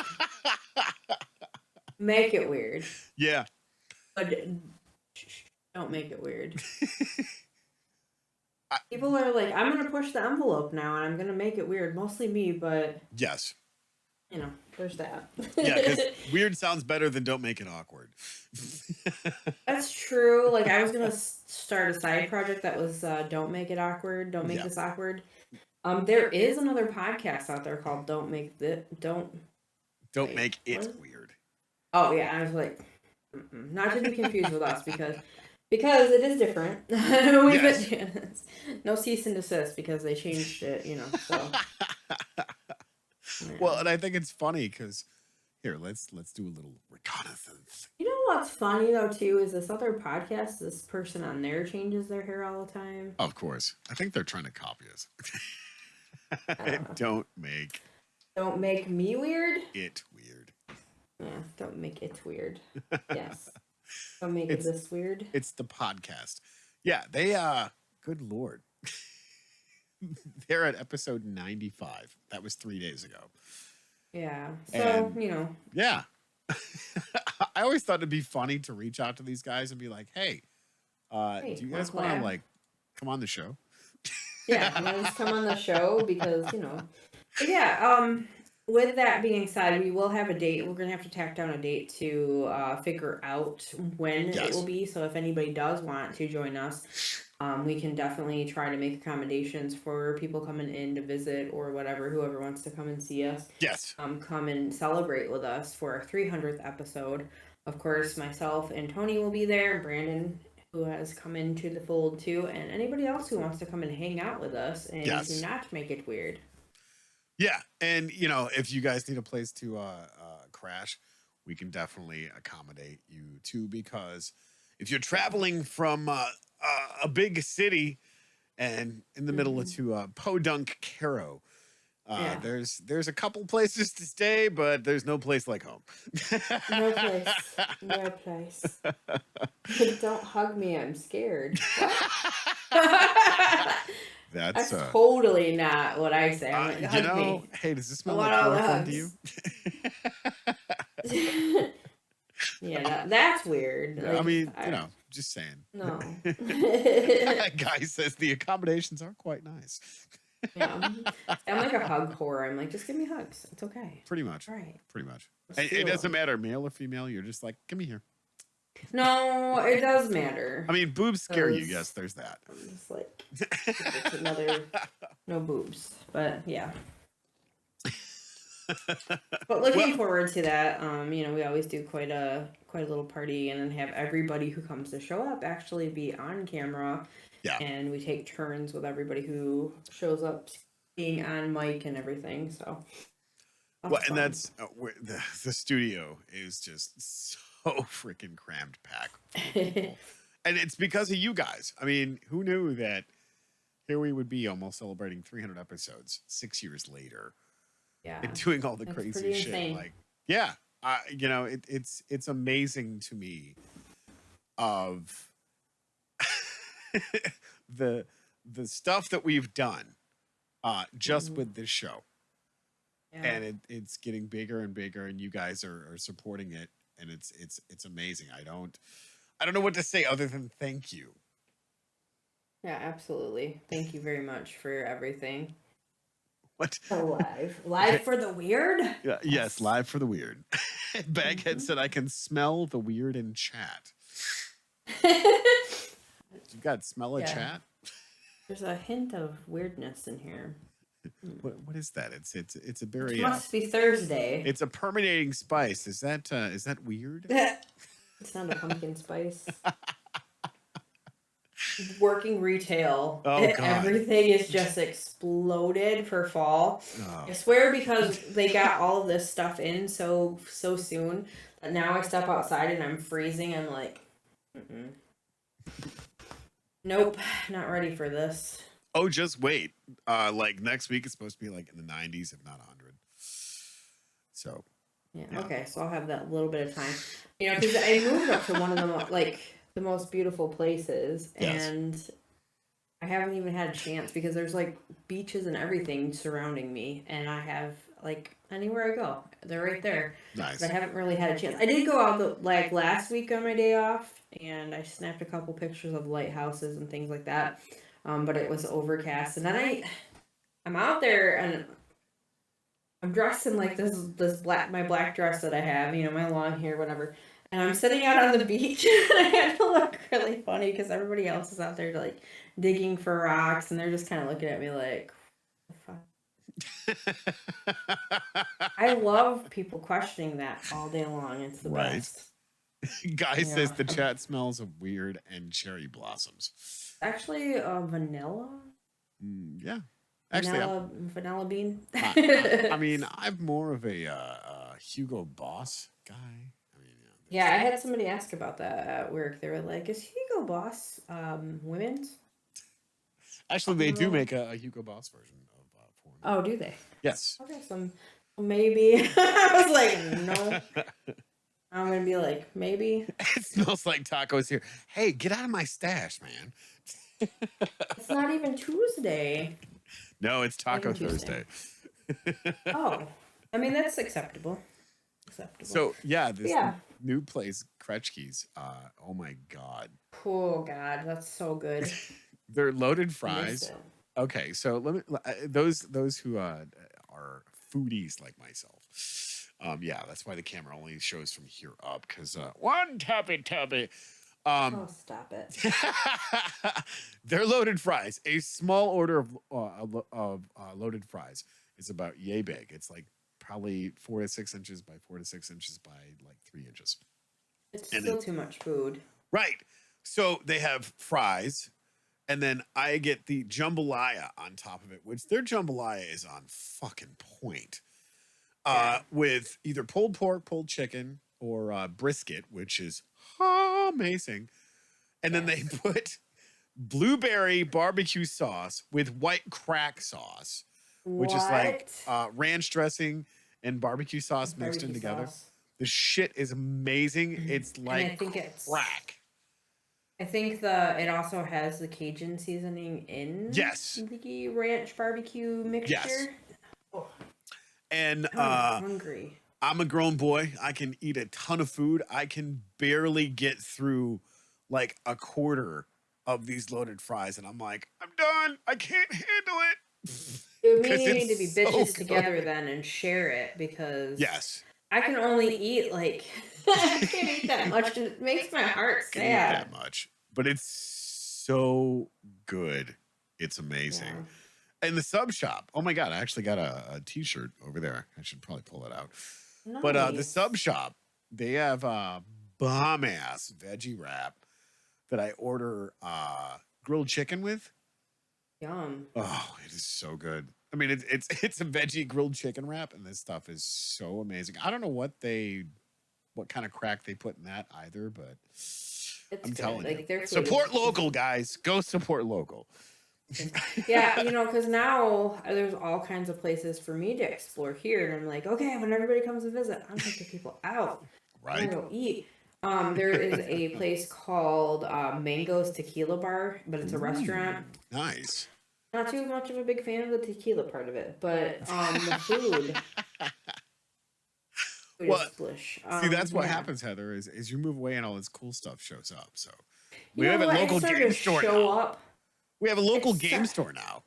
make it weird. Yeah. But don't make it weird. People are like, I'm going to push the envelope now and I'm going to make it weird. Mostly me, but... Yes. There's that. Yeah, because weird sounds better than don't make it awkward. That's true. Like, I was going to start a side project that was Don't Make It Awkward. Don't Make This Awkward. There is another podcast out there called Don't Make It Weird. Oh, yeah. I was like, not to be confused with us because it is different. Yes. No cease and desist because they changed it, so. Well, Yeah. and I think it's funny because here, let's do a little reconnaissance. You know what's funny though too is this other podcast. This person on there changes their hair all the time. Of course, I think they're trying to copy us. I don't know. Don't make Don't make me weird. it weird. Yeah, don't make it weird. Yes. Don't make It's this weird. it's the podcast. Yeah, they good lord. They're at episode 95. That was 3 days ago. Yeah. So, And yeah. I always thought it'd be funny to reach out to these guys and be like, hey, hey, do you guys want to collab? like come on the show? Yeah, and then just come on the show because, But yeah, with that being said, we will have a date. We're gonna have to tack down a date to figure out when it Yes. will be. So if anybody does want to join us, we can definitely try to make accommodations for people coming in to visit or whatever, whoever wants to come and see us. Yes. Come and celebrate with us for our 300th episode. Of course, myself and Tony will be there, and Brandon, who has come into the fold too, and anybody else who wants to come and hang out with us and Yes. not make it weird. Yeah. And if you guys need a place to crash, we can definitely accommodate you too, because if you're traveling from a big city and in the middle to Podunk Caro, Yeah. there's a couple places to stay, but there's no place like home. No place. No place. Don't hug me, I'm scared. That's That's totally not what I say. I'm like, hug me. hey, does this smell I like want all the chloroform to you? hugs. Yeah, that's weird. I mean, just saying. No. Guy says the accommodations are quite nice. Yeah. I'm like a hug whore. I'm like, just give me hugs. It's okay. Pretty much. All right. Pretty much. Let's And it feel doesn't them. matter, male or female. You're just like, give me here. No, it does matter. I mean, boobs scare you. Because- Yes, there's that. I'm just like, it's another, no boobs. But yeah. But looking forward to that. We always do quite a little party and then have everybody who comes to show up actually be on camera. Yeah. And we take turns with everybody who shows up being on mic and everything. So Well, and fun. that's where the studio is just so freaking crammed packed. And it's because of you guys. I mean, who knew that here we would be almost celebrating 300 episodes 6 years later yeah. and doing all the It's crazy pretty shit. insane. Like, yeah, it's amazing to me of the stuff that we've done just with this show. Yeah. And it's getting bigger and bigger, and you guys are supporting it, and it's amazing. I don't know what to say other than thank you. Yeah, absolutely. Thank you very much for everything. What? Live for the weird. Yeah, yes, live for the weird. Baghead said, "I can smell the weird in chat." You got smell of Yeah. chat? There's a hint of weirdness in here. What is that? It's a very It must be Thursday. it's a permeating spice. Is that weird? It's not a pumpkin spice. Working retail. Oh, God. Everything is just exploded for fall. Oh. I swear because they got all of this stuff in so soon that now I step outside and I'm freezing. I'm like, nope, not ready for this. Oh, just wait. Like next week it's supposed to be like in the 90s, if not 100. So Yeah. Yeah. Okay. So I'll have that little bit of time. Because I moved up to one of the most beautiful places, Yes. and I haven't even had a chance because there's like beaches and everything surrounding me, and I have like anywhere I go, they're right there. nice. But I haven't really had a chance. I did go out last week on my day off, and I snapped a couple pictures of lighthouses and things like that. But it was overcast, and then I'm out there and I'm dressed in like this my black dress that I have, my long hair, whatever. And I'm sitting out on the beach, and I had to look really funny because everybody else is out there like digging for rocks, and they're just kind of looking at me like, "What the fuck?" I love people questioning that all day long. It's the Right. best. Guy says Yeah. the chat smells of weird and cherry blossoms. Actually, vanilla. Yeah. Actually, vanilla bean. I mean, I'm more of a Hugo Boss guy. I mean, Yeah, I had somebody ask about that at work. They were like, "Is Hugo Boss women's?" actually, they do make a Hugo Boss version of for women. Oh, do they? Yes. Okay, so maybe. I was like, no. I'm gonna be like, maybe. It smells like tacos here. Hey, get out of my stash, man. It's not even Tuesday. No, it's Taco Tuesday. Thursday. Oh, I mean that's acceptable. Acceptable. So yeah, this Yeah. new place, Kretschke's. Oh my god. Oh God, that's so good. They're loaded I missed fries. it. Okay, so let me those who are foodies like myself. Yeah, that's why the camera only shows from here up because one tubby. Oh, stop it. They're loaded fries. A small order of loaded fries is about yay big. It's like probably 4 to 6 inches by 4 to 6 inches by like 3 inches. It's still too much food. Right. So they have fries, and then I get the jambalaya on top of it, which their jambalaya is on fucking point. With either pulled pork, pulled chicken, or brisket, which is amazing. And then they put blueberry barbecue sauce with white crack sauce, which is like ranch dressing and barbecue sauce mixed in together. The shit is amazing. It's like crack. I think it also has the Cajun seasoning in the ranch barbecue mixture. Yes. Oh. And I'm hungry. I'm a grown boy. I can eat a ton of food. I can barely get through like a quarter of these loaded fries, and I'm like, I'm done. I can't handle it. We need to be bitches together then and share it because I can only eat like I can't eat that much. It makes my heart sad. Eat that much, but it's so good. It's amazing. Yeah. And the sub shop. Oh my god! I actually got a T-shirt over there. I should probably pull it out. Nice. But the sub shop, they have bomb ass veggie wrap that I order grilled chicken with. Yum. Oh, it is so good. I mean, it's a veggie grilled chicken wrap, and this stuff is so amazing. I don't know what kind of crack they put in that either, but I'm telling you, support local, guys. Go support local. Yeah, because now there's all kinds of places for me to explore here, and I'm like, okay, when everybody comes to visit, I'm taking people out. Right. I'm gonna go eat. There is a place called Mango's Tequila Bar, but it's a restaurant. Nice. Not too much of a big fan of the tequila part of it, but the food. Well, see, that's what happens, Heather, is you move away and all this cool stuff shows up. So we have a local game store now. We have a local game store now.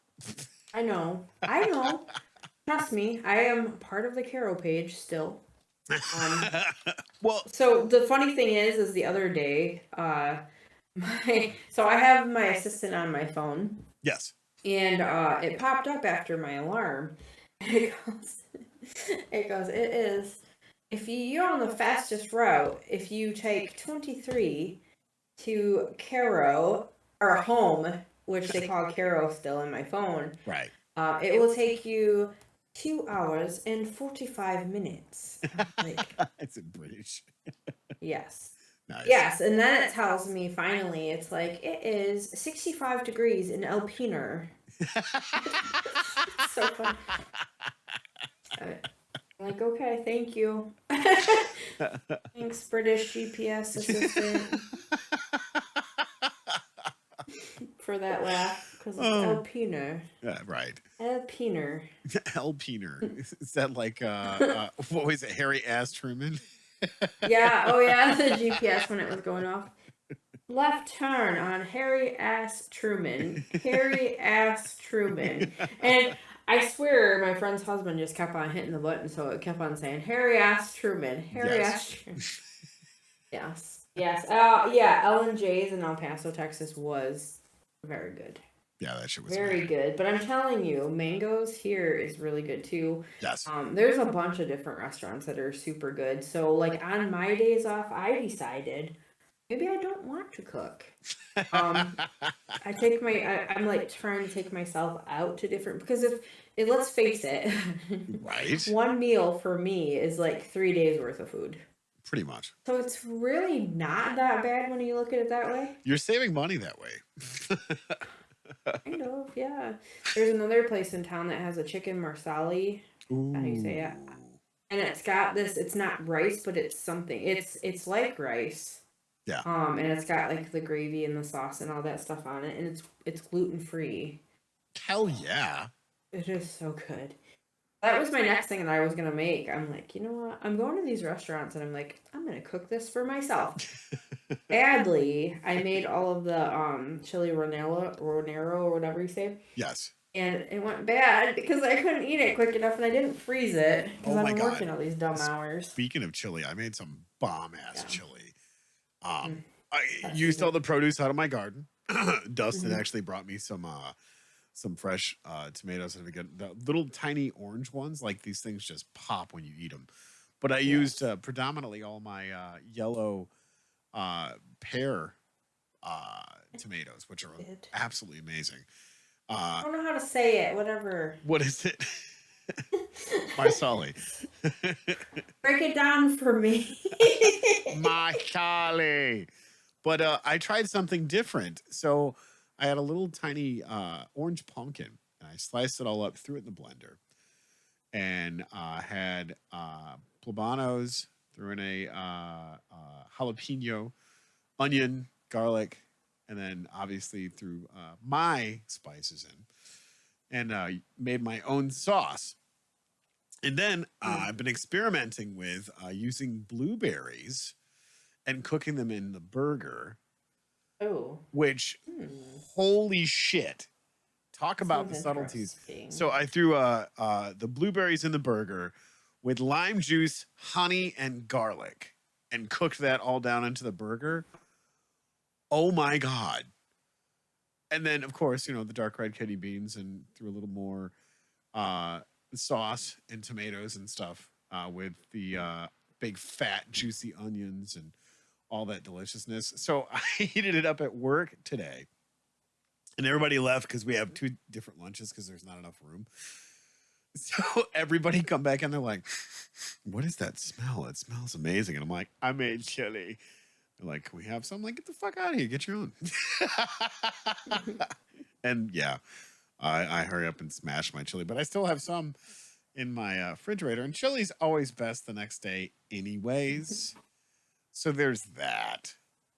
I know. Trust me, I am part of the Caro page still. Well, so the funny thing is the other day, so I have my assistant on my phone. Yes. And it popped up after my alarm. It is, if you're on the fastest route, if you take 23 to Caro, or home, which they call Caro still in my phone. Right. It will take you 2 hours and 45 minutes. It's in British. Yes. Nice. Yes, and then it tells me finally, it's like, it is 65 degrees in Alpiner. It's so fun. I'm like, okay, thank you. Thanks, British GPS assistant. For that laugh, because it's Alpiner. Yeah, right. Alpiner. Alpiner. Is that like, what was it, Harry Ass Truman? Yeah, oh yeah, the GPS when it was going off. Left turn on Harry Ass Truman. Harry Ass Truman. And I swear my friend's husband just kept on hitting the button, so it kept on saying, Harry Ass Truman. Harry Ass Truman. Yes. Yes. Yeah, Ellen J's in El Paso, Texas was very good. Yeah, that shit was very good. But I'm telling you, Mango's here is really good too. Yes. There's a bunch of different restaurants that are super good. So like on my days off, I decided maybe I don't want to cook. Um, I'm like trying to take myself out to different, because if let's face it, Right? one meal for me is like 3 days worth of food. Pretty much. So it's really not that bad when you look at it that way. You're saving money that way. Kind of, yeah. There's another place in town that has a chicken marsali. How do you say it? Ooh. And it's got this. It's not rice, but it's something. It's like rice. Yeah. And it's got like the gravy and the sauce and all that stuff on it, and it's gluten free. Hell yeah. It is so good. That was my next thing that I was gonna make. I'm like, you know what? I'm going to these restaurants and I'm like, I'm gonna cook this for myself. Badly, I made all of the chili ronero or whatever you say. Yes. And it went bad because I couldn't eat it quick enough and I didn't freeze it because Oh I've my been God. working all these dumb hours. Speaking of chili, I made some bomb ass Yeah. chili. Mm, I that's used all good. the produce out of my garden. Dustin Mhm. actually brought me some fresh tomatoes, and again, the little tiny orange ones. Like, these things just pop when you eat them. But I used Yes. predominantly all my yellow pear tomatoes, which are Good. absolutely amazing. I don't know how to say it. Whatever. What is it? Marsali. Break it down for me. Marsali. But I tried something different. So I had a little tiny orange pumpkin, and I sliced it all up, threw it in the blender, and had poblanoes, threw in a jalapeno, onion, garlic, and then obviously threw my spices in, and made my own sauce. And then I've been experimenting with using blueberries and cooking them in the burger, Oh. which, Hmm. holy shit. Talk That about sounds the subtleties. interesting. So I threw the blueberries in the burger with lime juice, honey, and garlic, and cooked that all down into the burger. Oh my God. And then, of course, the dark red kidney beans, and threw a little more sauce and tomatoes and stuff with the big, fat, juicy onions and all that deliciousness. So I heated it up at work today, and everybody left because we have 2 different lunches because there's not enough room. So everybody come back and they're like, "What is that smell? It smells amazing." And I'm like, "I made chili." They're like, "Can we have some?" I'm like, "Get the fuck out of here. Get your own." And yeah, I hurry up and smash my chili, but I still have some in my refrigerator. And chili's always best the next day anyways. So there's that.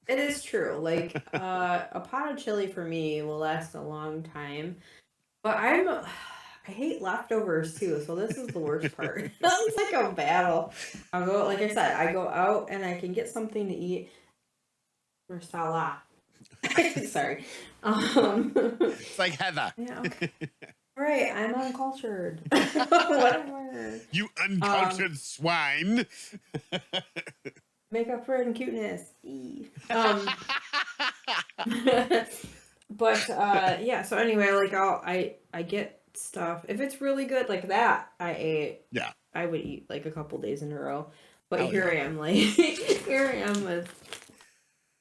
It is true. Like a pot of chili for me will last a long time. But I hate leftovers too, so this is the worst part. It's like a battle. I'll go, like I said, I go out and I can get something to eat. Marsala. Sorry. It's like Heather. Yeah, okay. Right, I'm uncultured. Whatever. You uncultured swine. Make up for it in cuteness. But yeah, so anyway, like I get stuff. If it's really good like that, Yeah. I would eat like a couple days in a row. But Hell here yeah. I am, like here I am with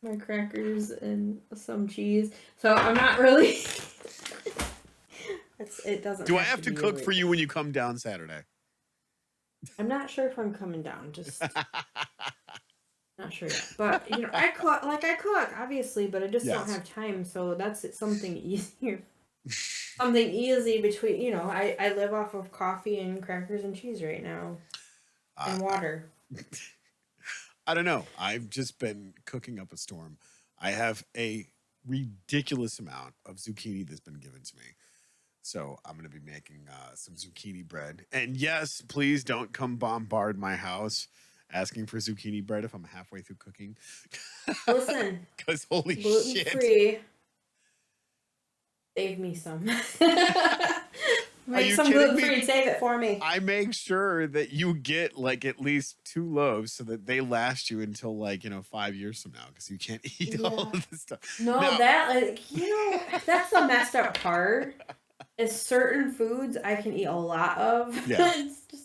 my crackers and some cheese. So I'm not really it doesn't Do I have to be cook really- for you when you come down Saturday? I'm not sure if I'm coming down, just not sure yet. But I cook, obviously, but I just don't Yes. have time, so that's something easier. Something easy between, I live off of coffee and crackers and cheese right now. And water. I don't know. I've just been cooking up a storm. I have a ridiculous amount of zucchini that's been given to me. So I'm going to be making some zucchini bread. And yes, please don't come bombard my house asking for zucchini bread if I'm halfway through cooking. Listen, Because holy shit. gluten-free. Save me some. Make you some kidding gluten-free me? and save it for me. I make sure that you get like at least 2 loaves so that they last you until 5 years from now, because you can't eat all Yeah. of this stuff. No, Now- that that's the messed up part. It's certain foods I can eat a lot of. Yeah.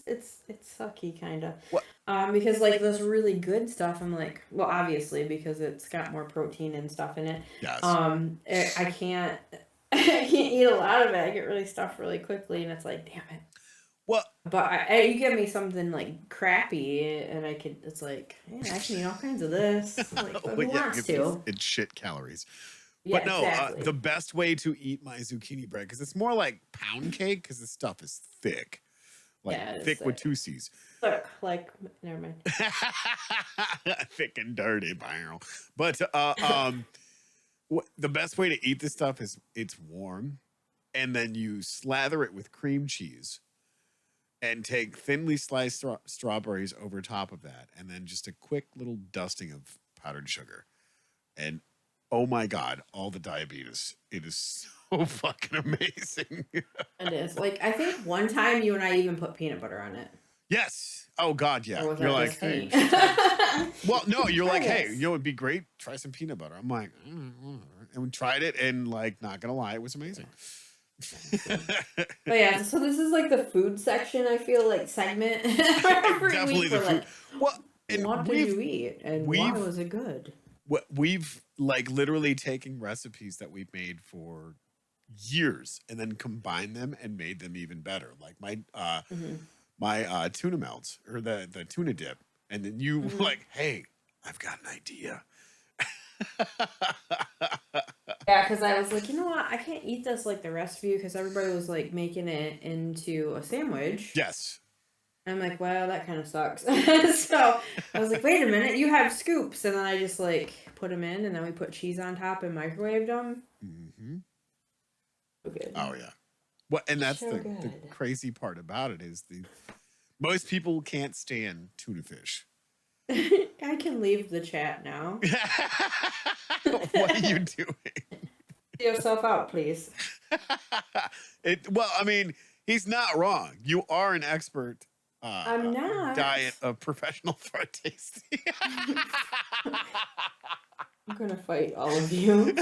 It's sucky kind of. What? Because like this really good stuff, I'm like, well, obviously because it's got more protein and stuff in it. Yes. I can't I can't eat a lot of it. I get really stuffed really quickly, and it's like, damn it. Well, But you give me something like crappy, and I could. It's like, yeah, I can eat all kinds of this. Like, but well, who yeah, wants 'cause to? it's shit calories. Yeah, But no, exactly. the best way to eat my zucchini bread, because it's more like pound cake, because the stuff is thick, like Yeah, it's thick with two C's. look like. Never mind. Thick and dirty, barrel. But the best way to eat this stuff is it's warm, and then you slather it with cream cheese, and take thinly sliced strawberries over top of that, and then just a quick little dusting of powdered sugar. And oh my God, all the diabetes. It is so fucking amazing. It is. Like, I think one time you and I even put peanut butter on it. Yes. Oh God, yeah. Or was You're that like, just hey, me? you should try. Well, no, you're Try like, hey, this. you know, it'd be great. Try some peanut butter. I'm like, whatever. And we tried it, and like, not gonna lie, it was amazing. But yeah, so this is like the food section, I feel like, segment. Every Definitely week the we're food. like, Well, and what did you eat? And why we've was it good? we've like literally taken recipes that we've made for years and then combined them and made them even better. Like Hmm. my tuna melts, or the tuna dip, and then you were Hmm. like, hey, I've got an idea. Yeah, because I was like, you know what? I can't eat this like the rest of you because everybody was like making it into a sandwich. Yes. I'm like, well, that kind of sucks. So I was like, wait a minute, you have scoops. And then I just like put them in, and then we put cheese on top and microwaved them. Hmm. So good. Oh yeah. Well, and that's So the good. crazy part about it is the most people can't stand tuna fish. I can leave the chat now. What are you doing? See yourself out, please. Well, I mean, he's not wrong. You are an expert I'm not. diet of professional throat tasting. I'm gonna fight all of you.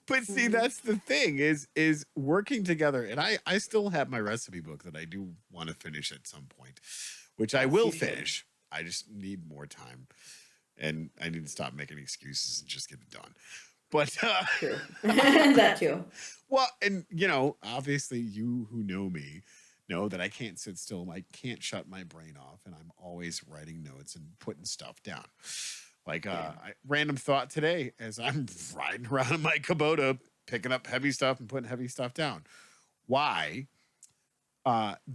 But see, that's the thing is working together. And I still have my recipe book that I do want to finish at some point, which I Yes, will you should. finish. I just need more time, and I need to stop making excuses and just get it done. But True. That too. well, and you know, obviously you who know me know that I can't sit still. I can't shut my brain off, and I'm always writing notes and putting stuff down. Like random thought today as I'm riding around in my Kubota, picking up heavy stuff and putting heavy stuff down. Why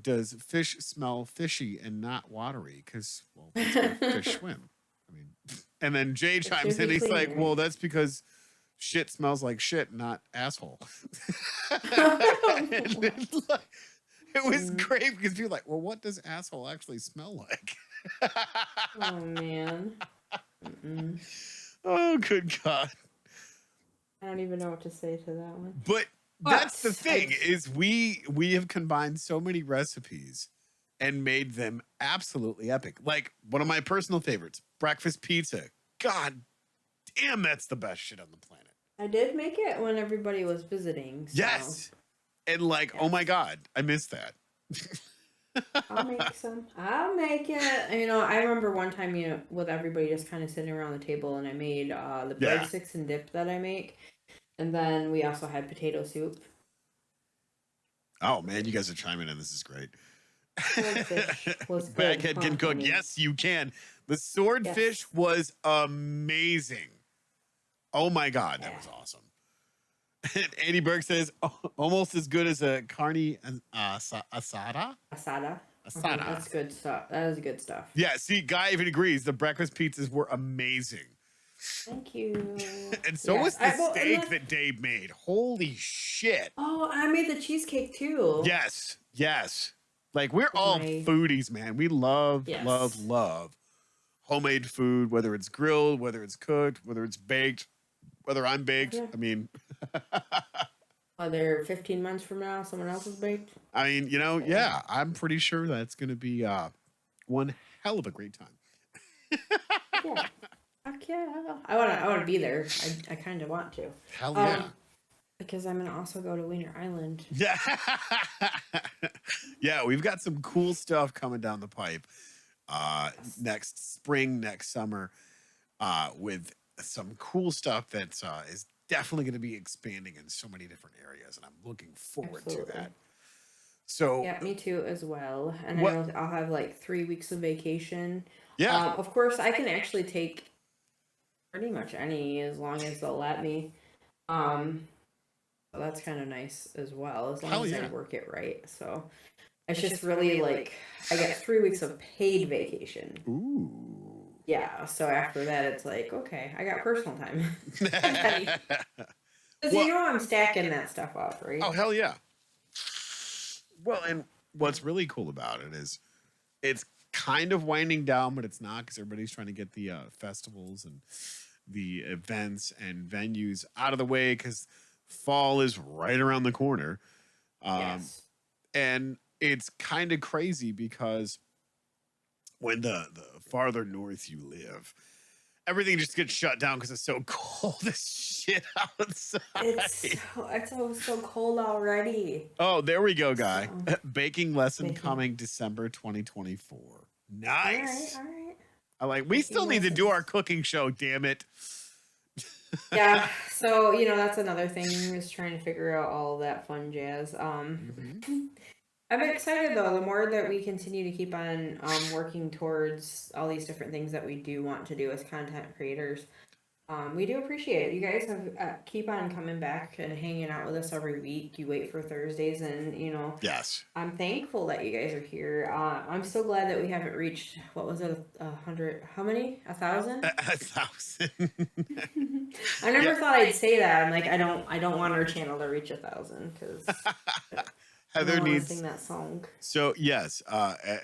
does fish smell fishy and not watery? Because, well, that's where fish swim. I mean, and then Jay It chimes should in. be He's like, cleaner. well, that's because shit smells like shit, not asshole. And it was great because people were like, well, what does asshole actually smell like? Oh man. Mm-mm. Oh, good God. I don't even know what to say to that one. But that's the But thing is we have combined so many recipes and made them absolutely epic. Like one of my personal favorites, breakfast pizza. God damn, that's the best shit on the planet. I did make it when everybody was visiting. So Yes. And like, oh my God, I missed that. I'll make some. I'll make it. You know, I remember one time, with everybody just kind of sitting around the table, and I made the Yeah. breadsticks and dip that I make, and then we also had potato soup. Oh man, you guys are chiming in. This is great. Swordfish was good. Baghead can huh, cook. honey? Yes, you can. The swordfish Yes. was amazing. Oh my God, that Yeah. was awesome. And Andy Berg says almost as good as a carne asada. Asada. Asada. That's good stuff. That is good stuff. Yeah, see, Guy even agrees. The breakfast pizzas were amazing. Thank you. And so Yes. was the and steak then- that Dave made. Holy shit. Oh, I made the cheesecake too. Yes, yes. Like we're all My- foodies, man. We love, Yes. love homemade food, whether it's grilled, whether it's cooked, whether it's baked, whether I'm baked. Yeah. I mean, Whether 15 months from now someone else is baked. you know, yeah, I'm pretty sure that's going to be one hell of a great time. Yeah. Fuck yeah. I wanna be there. I kind of want to. Hell yeah. Because I'm gonna also go to Wiener Island. Yeah. Yeah, we've got some cool stuff coming down the pipe Yes. next spring, next summer, with some cool stuff that is definitely going to be expanding in so many different areas, and I'm looking forward to Absolutely. that. So, Yeah, me too as well. And I what? know I'll have like 3 weeks of vacation. Yeah. Of course, I can actually take pretty much any as long as they'll let me. Um, so that's kind of nice as well, as long Hell as I yeah. work it right. So it's just really like I get 3 weeks of paid vacation. Ooh. Yeah, so after that, it's like, okay, I got personal time. Because Well, I'm stacking that stuff up, oh, right? hell yeah. Well, and what's really cool about it is it's kind of winding down, but it's not, because everybody's trying to get the festivals and the events and venues out of the way, because fall is right around the corner. Um, Yes. and it's kind of crazy because when the farther north you live, everything just gets shut down because it's so cold as shit outside. It's so cold already. Oh, there we go, guy. So Baking lesson baking. coming December 2024. All right, Nice. all right. I like. We still Baking need to do our lessons. cooking show. Damn it. Yeah. So that's another thing is trying to figure out all that fun jazz. Hmm. I'm excited though. The more that we continue to keep on working towards all these different things that we do want to do as content creators, we do appreciate it. You guys have keep on coming back and hanging out with us every week. You wait for Thursdays, and Yes. I'm thankful that you guys are here. I'm so glad that we haven't reached what was it, 100? How many? 1,000? 1,000. I Yeah. never thought I'd say that. I'm like, I don't want our channel to reach 1,000 because I Heather don't want to sing needs. that song. So yes,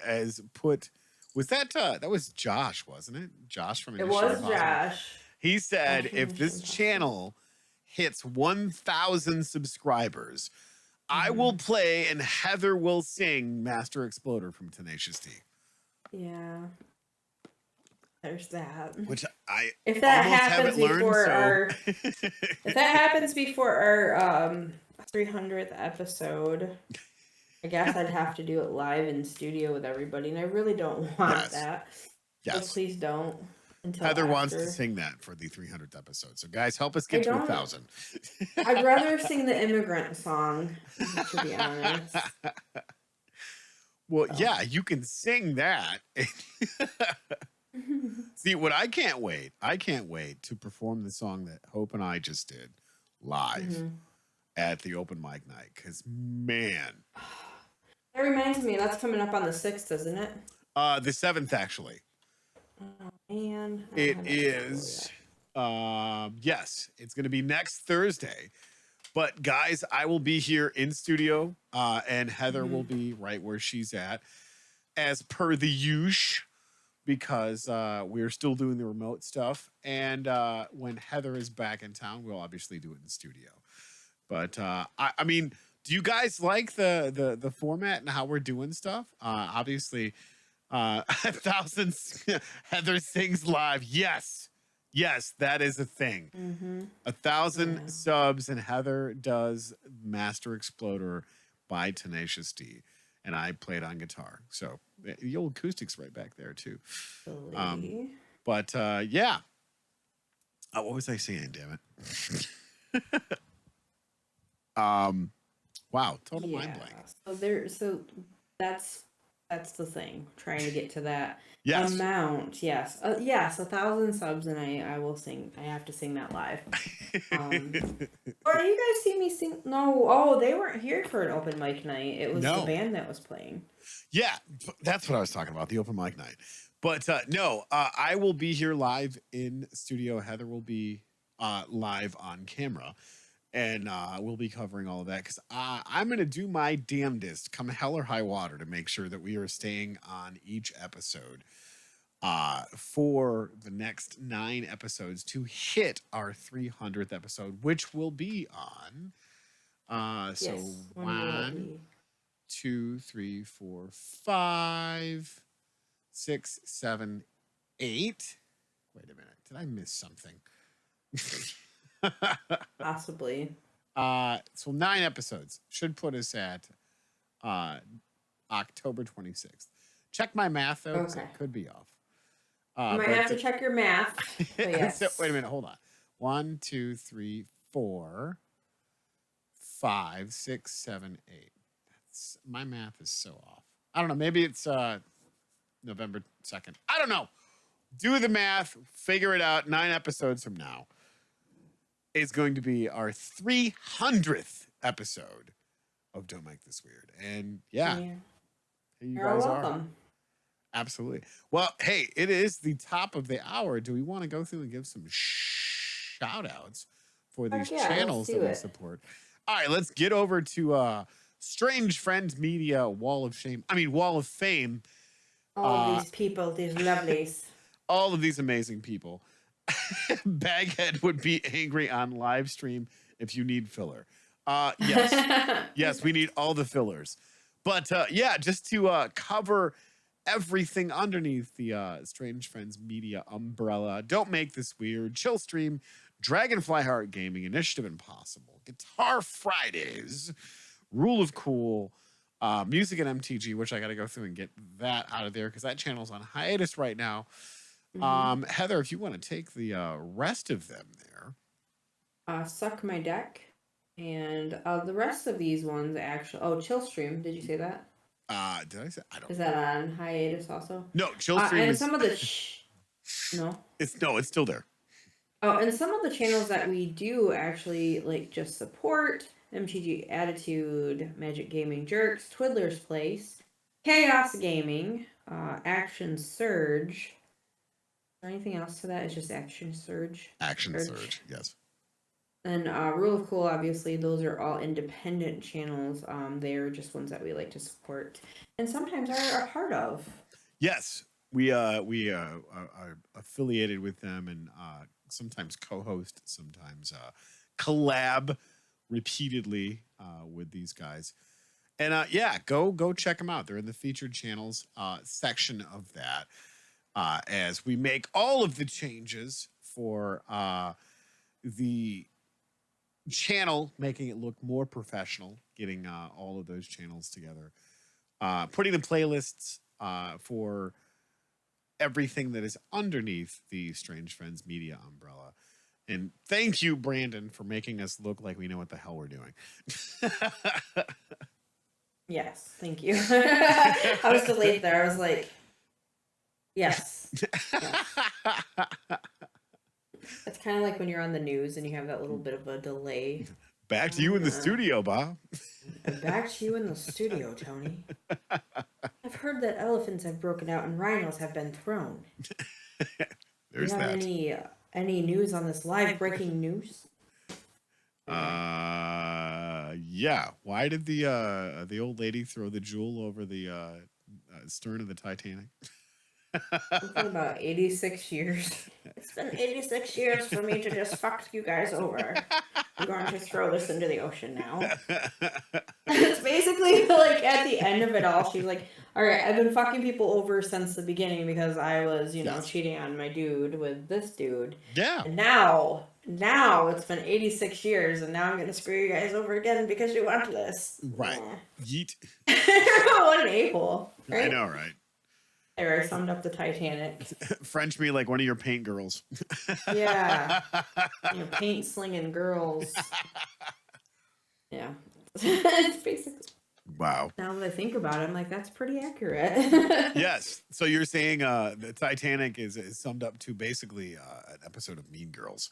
as put, was that was Josh, wasn't it? Josh from It Initiative was Impossible. Josh. He Josh said from if Mission this Impossible. channel hits 1,000 subscribers, I will Hmm. play and Heather will sing Master Exploder from Tenacious D, Yeah, there's that. which I If that almost happens haven't learned. before So our if that happens before our 300th episode, I guess I'd have to do it live in studio with everybody, and I really don't want yes, that. So yes. please don't until Heather wants to after. sing that for the 300th episode. So guys, help us I get to don't. 1,000. I'd rather sing the immigrant song, to be honest. Well, So. yeah, you can sing that. See, what I can't wait to perform the song that Hope and I just did live Hmm. at the open mic night. Because, man, That reminds me, that's coming up on the 6th, isn't it? the 7th, actually. Oh man, I don't It have that schedule is, yet. yes, it's going to be next Thursday. But, guys, I will be here in studio, and Heather will Hmm. be right where she's at, as per the usual, because we're still doing the remote stuff. And when Heather is back in town, we'll obviously do it in the studio. But I mean, do you guys like the format and how we're doing stuff? Obviously, 1,000 Heather sings live. Yes, yes, that is a thing. Hmm. 1,000 Yeah. subs and Heather does Master Exploder by Tenacious D, and I played on guitar. So the old acoustics right back there too. Um, Really? but yeah, what was I saying? Damn it. Wow, total mind Yeah. blank. So that's the thing. Trying to get to that Yes. amount. Yes. Yes, 1,000 subs, and I will sing. I have to sing that live. Or you guys see me sing? No. Oh, they weren't here for an open mic night. It was the No. band that was playing. Yeah, that's what I was talking about, the open mic night. But no, I will be here live in studio. Heather will be live on camera. And we'll be covering all of that because I'm going to do my damnedest, come hell or high water, to make sure that we are staying on each episode for the next 9 episodes to hit our 300th episode, which will be on. So Yes. When will it 1, be? 2, 3, 4, 5, 6, 7, 8. Wait a minute. Did I miss something? Possibly. So 9 episodes should put us at uh, October 26th. Check my math though, because Okay. it could be off. You might have to check your math, but So, yes. wait a minute, hold on. 1, 2, 3, 4, 5, 6, 7, 8. My math is so off. I don't know. Maybe it's November 2nd. I don't know. Do the math, figure it out. 9 episodes from now is going to be our 300th episode of Don't Make This Weird. And yeah, here you You're all guys welcome. are. Absolutely. Well, hey, it is the top of the hour. Do we want to go through and give some shout outs for these channels that we support? All right, let's get over to Strange Friends Media Wall of Fame. All these people, these lovelies. All of these amazing people. Baghead would be angry on live stream if you need filler. Yes. Yes, we need all the fillers. But yeah, just to cover everything underneath the Strange Friends Media umbrella. Don't Make This Weird, Chill Stream, Dragonfly Heart Gaming, Initiative Impossible, Guitar Fridays, Rule of Cool, Music and MTG, which I got to go through and get that out of there because that channel's on hiatus right now. Heather, if you want to take the rest of them there. Suck My Deck. And the rest of these ones actually... Oh, Chill Stream. Did you say that? Did I say? I don't know. Is that on hiatus also? No, Chill Stream and is... some of the... No? It's still there. Oh, and some of the channels that we do actually, like, just support... MTG Attitude, Magic Gaming Jerks, Twiddler's Place, Chaos Gaming, Action Surge. Is there anything else to that? It's just Action Surge. Action Surge, yes. And Rule of Cool, obviously, those are all independent channels. They are just ones that we like to support and sometimes are a part of. Yes, we are affiliated with them and sometimes co-host, sometimes collab repeatedly with these guys. And yeah, go check them out. They're in the featured channels section of that as we make all of the changes for the channel, making it look more professional, getting all of those channels together, putting the playlists for everything that is underneath the Strange Friends Media umbrella. And thank you, Brandon, for making us look like we know what the hell we're doing. Yes, thank you. I was delayed there. I was like, yes. It's kind of like when you're on the news and you have that little bit of a delay. Back to you in the studio, Bob. Back to you in the studio, Tony. I've heard that elephants have broken out and rhinos have been thrown. There's Do you have any news on this live breaking news? Yeah. Why did the old lady throw the jewel over the stern of the Titanic? It's been about 86 years. It's been 86 years for me to just fuck you guys over. I'm going to throw this into the ocean now. It's basically like at the end of it all, she's like, all right, I've been fucking people over since the beginning because I was, you know, cheating on my dude with this dude. Yeah. And now it's been 86 years and now I'm going to screw you guys over again because you want this. Right. Yeet. What an a-hole. Right? I know, right? I summed up the Titanic. French me like one of your paint girls. Yeah. You know, paint slinging girls. Yeah. It's basically. Wow. Now that I think about it, I'm like, that's pretty accurate. Yes. So you're saying the Titanic is summed up to basically an episode of Mean Girls.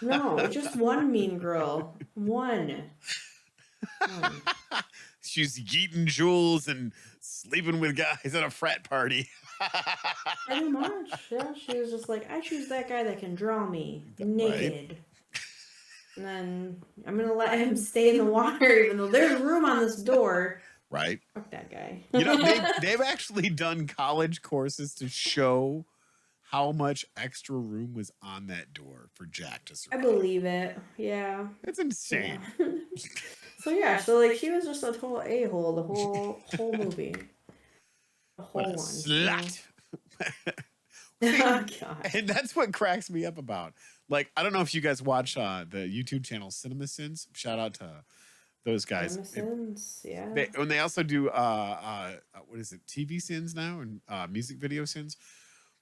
No, just one mean girl. One. She's yeeting jewels and sleeping with guys at a frat party. Pretty much. Yeah, she was just like, I choose that guy that can draw me naked. Right. And then I'm going to let him stay in the water even though there's room on this door. Right. Fuck that guy. You know, they've actually done college courses to show how much extra room was on that door for Jack to survive. I believe it. Yeah. It's insane. Yeah. So like she was just a total a-hole the whole movie. The whole what a one. Slut. Oh, God. And that's what cracks me up about Like, I don't know if you guys watch the YouTube channel Cinema Sins. Shout out to those guys. Yeah. When they also do what is it, TV sins now, and music video sins.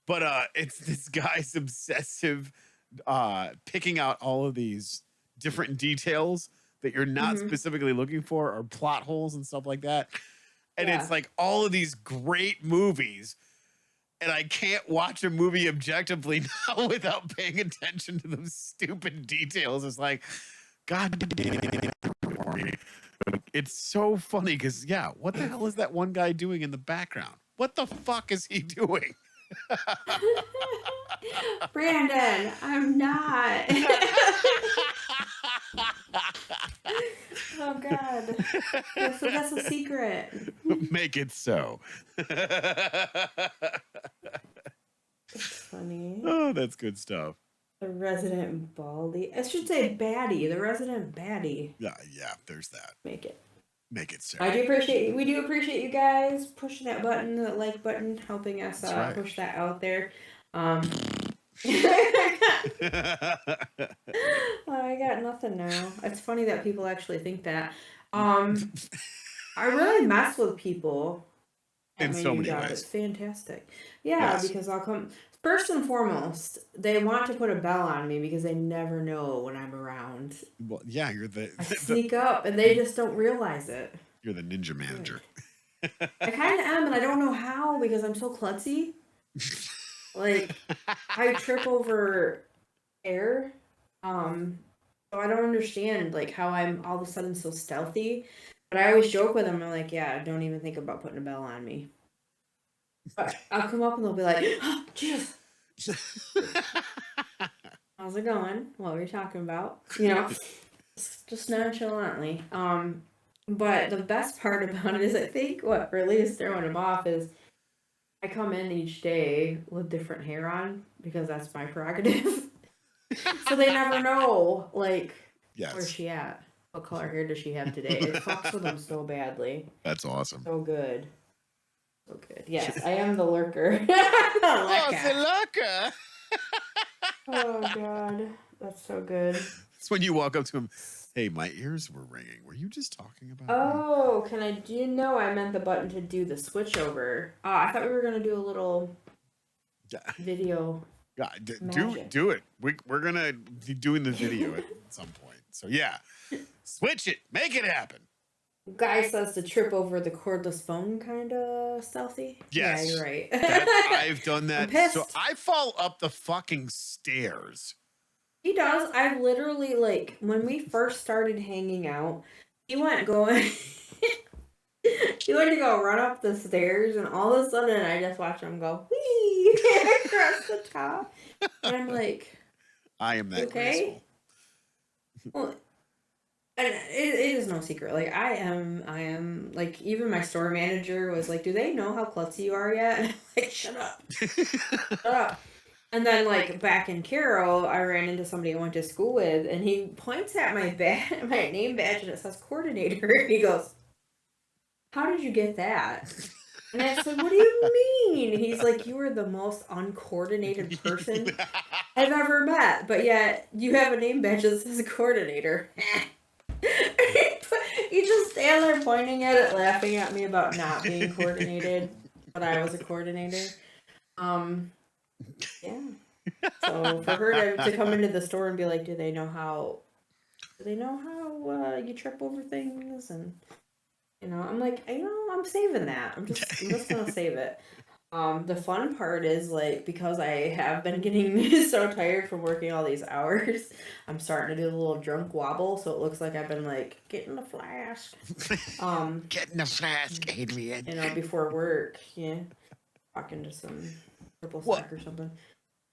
But it's this guy's obsessive picking out all of these different details that you're not specifically looking for, or plot holes and stuff like that. And it's like all of these great movies, and I can't watch a movie objectively now without paying attention to those stupid details. It's like, God damn it. It's so funny because, yeah, what the hell is that one guy doing in the background? What the fuck is he doing? Brandon, I'm not. Oh God, that's a secret. Make it so. It's funny. Oh, that's good stuff. The resident baldy. I should say baddie. The resident baddie. Yeah, there's that. Make it so. We do appreciate you guys pushing that button, the like button, helping us push that out there. I got nothing now. It's funny that people actually think that. I really mess with people in so many ways. It's fantastic. Yeah, yes. Because I'll come. First and foremost, they want to put a bell on me because they never know when I'm around. Well, yeah, you're I sneak up, and they just don't realize it. You're the ninja manager. I kind of am, and I don't know how because I'm so klutzy. Like, I trip over air. So I don't understand like how I'm all of a sudden so stealthy. But I always joke with them. I'm like, yeah, don't even think about putting a bell on me. But I'll come up and they'll be like, oh, Jesus. How's it going? What were you talking about? You know, just nonchalantly. But the best part about it is I think what really is throwing them off is I come in each day with different hair on because that's my prerogative. So they never know, like, where's she at? What color hair does she have today? It fucks with them so badly. That's awesome. So good. So good. Yes, I am the lurker. Oh, the lurker. Oh, God. That's so good. It's when you walk up to him. Hey, my ears were ringing. Were you just talking about me? Do you know I meant the button to do the switch over? I thought we were going to do a little video. Yeah, do it. We're going to be doing the video at some point. So, yeah, switch it. Make it happen. Guy says to trip over the cordless phone kind of stealthy. Yes. Yeah, you're right. I've done that. So I fall up the fucking stairs. He does. I've literally, like, when we first started hanging out, he went to go run up the stairs, and all of a sudden I just watch him go, whee, across the top. And I'm like, I am that graceful. Well, and it is no secret. Like, I am, like, even my store manager was like, do they know how klutzy you are yet? And I'm like, shut up. Shut up. And then, like, back in Carroll, I ran into somebody I went to school with, and he points at my name badge, and it says coordinator. And he goes, how did you get that? And I said, what do you mean? He's like, you are the most uncoordinated person I've ever met, but yet you have a name badge that says coordinator. He just stands there pointing at it, laughing at me about not being coordinated, but I was a coordinator. Yeah. So for her to come into the store and be like, do they know how you trip over things? And I'm like, I'm saving that. I'm just gonna save it. The fun part is, like, because I have been getting so tired from working all these hours, I'm starting to do a little drunk wobble, so it looks like I've been like getting the flask. Getting the flask, Adrian. Before work, talking to some triple stack or something.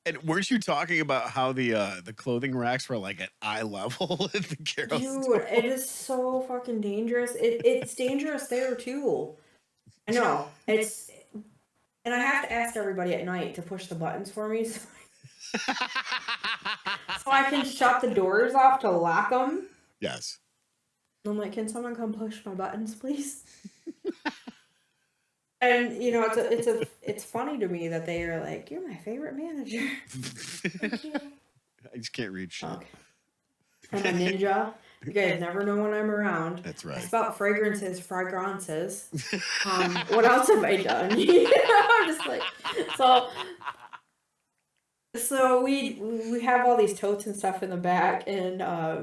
And weren't you talking about how the clothing racks were like at eye level at the Carroll store? It is so fucking dangerous. It's dangerous there too. I know. And I have to ask everybody at night to push the buttons for me so I can shut the doors off to lock them. Yes. I'm like, can someone come push my buttons, please? And it's funny to me that they are like, you're my favorite manager. Thank you. I just can't read shit. Okay. I'm a ninja. You guys never know when I'm around. That's I right. spelled fragrances. What else have I done? I'm just like, so we have all these totes and stuff in the back, and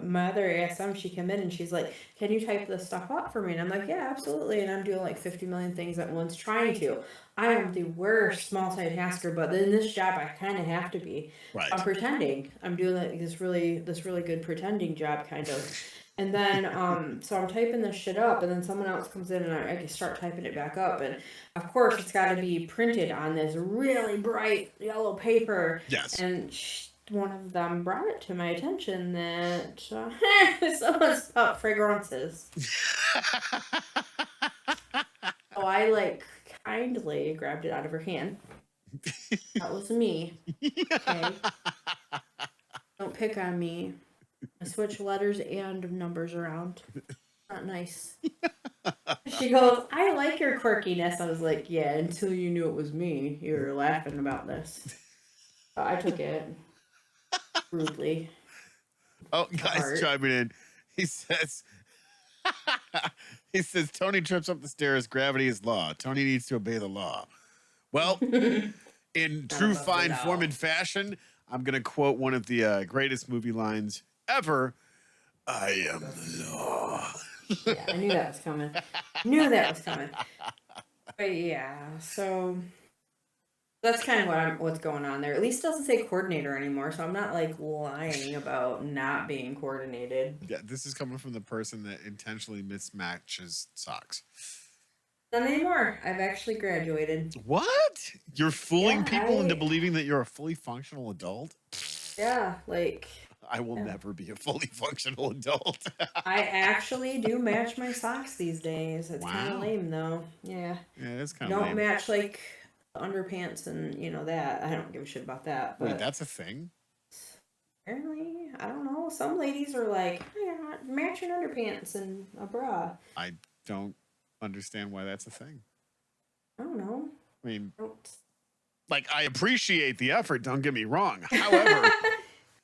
my other ASM, she came in and she's like, "Can you type this stuff up for me?" And I'm like, "Yeah, absolutely." And I'm doing like 50 million things at once, trying to. I am the worst multitasker, but in this job, I kind of have to be. Right. I'm pretending. I'm doing like this really good pretending job, kind of. And then, so I'm typing this shit up, and then someone else comes in, and I can start typing it back up. And of course, it's got to be printed on this really bright yellow paper. Yes. And one of them brought it to my attention that someone spelled fragrances. So I like kindly grabbed it out of her hand. That was me. Okay. Don't pick on me. I switch letters and numbers around. Not nice. She goes, "I like your quirkiness." I was like, "Yeah, until you knew it was me. You were laughing about this." I took it rudely. Oh, guys chiming in. He says, Tony trips up the stairs. Gravity is law. Tony needs to obey the law. Well, in true fine form and fashion, I'm going to quote one of the greatest movie lines ever. I am the law. Yeah, I knew that was coming. But yeah, so that's kind of what's going on there. At least it doesn't say coordinator anymore, so I'm not like lying about not being coordinated. Yeah, this is coming from the person that intentionally mismatches socks. Not anymore. I've actually graduated. What? You're fooling people into believing that you're a fully functional adult? Yeah, like... I will never be a fully functional adult. I actually do match my socks these days. It's kind of lame, though. Yeah. Yeah, it's kind of lame. Don't match, like, underpants and, that. I don't give a shit about that. But wait, that's a thing? Apparently, I don't know. Some ladies are like, "Yeah, matching underpants and a bra." I don't understand why that's a thing. I don't know. I mean, like, I appreciate the effort, don't get me wrong. However...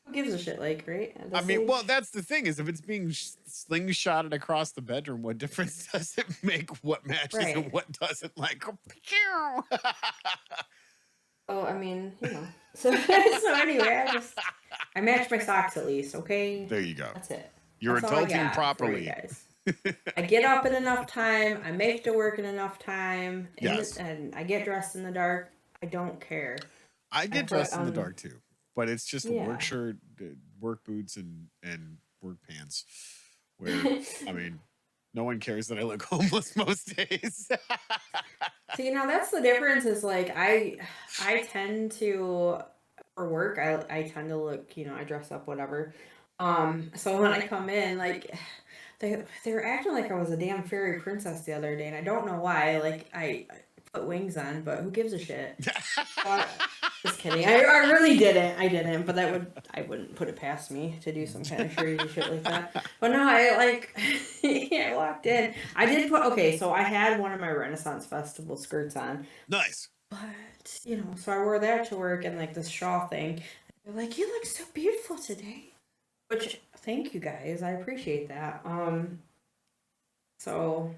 Who gives a shit, like, right? I mean, well, that's the thing is if it's being slingshotted across the bedroom, what difference does it make what matches and what doesn't? Like, oh, I mean, So anyway, I match my socks at least, okay? There you go. That's it. You're adulting properly. Guys. I get up in enough time. I make it to work in enough time. Yes. And I get dressed in the dark. I don't care. I get dressed in the dark too. But it's just a work shirt, work boots, and work pants. Where, I mean, no one cares that I look homeless most days. See, that's the difference is, like, I tend to, for work, I tend to look, I dress up, whatever. So when I come in, like, they were acting like I was a damn fairy princess the other day, and I don't know why. Like, I put wings on, but who gives a shit? Just kidding. I really didn't. I didn't, but I wouldn't put it past me to do some kind of crazy shit like that. But no, I walked in. I did so I had one of my Renaissance Festival skirts on. Nice. But, so I wore that to work and like this shawl thing. They're like, "You look so beautiful today." Which, thank you guys. I appreciate that. So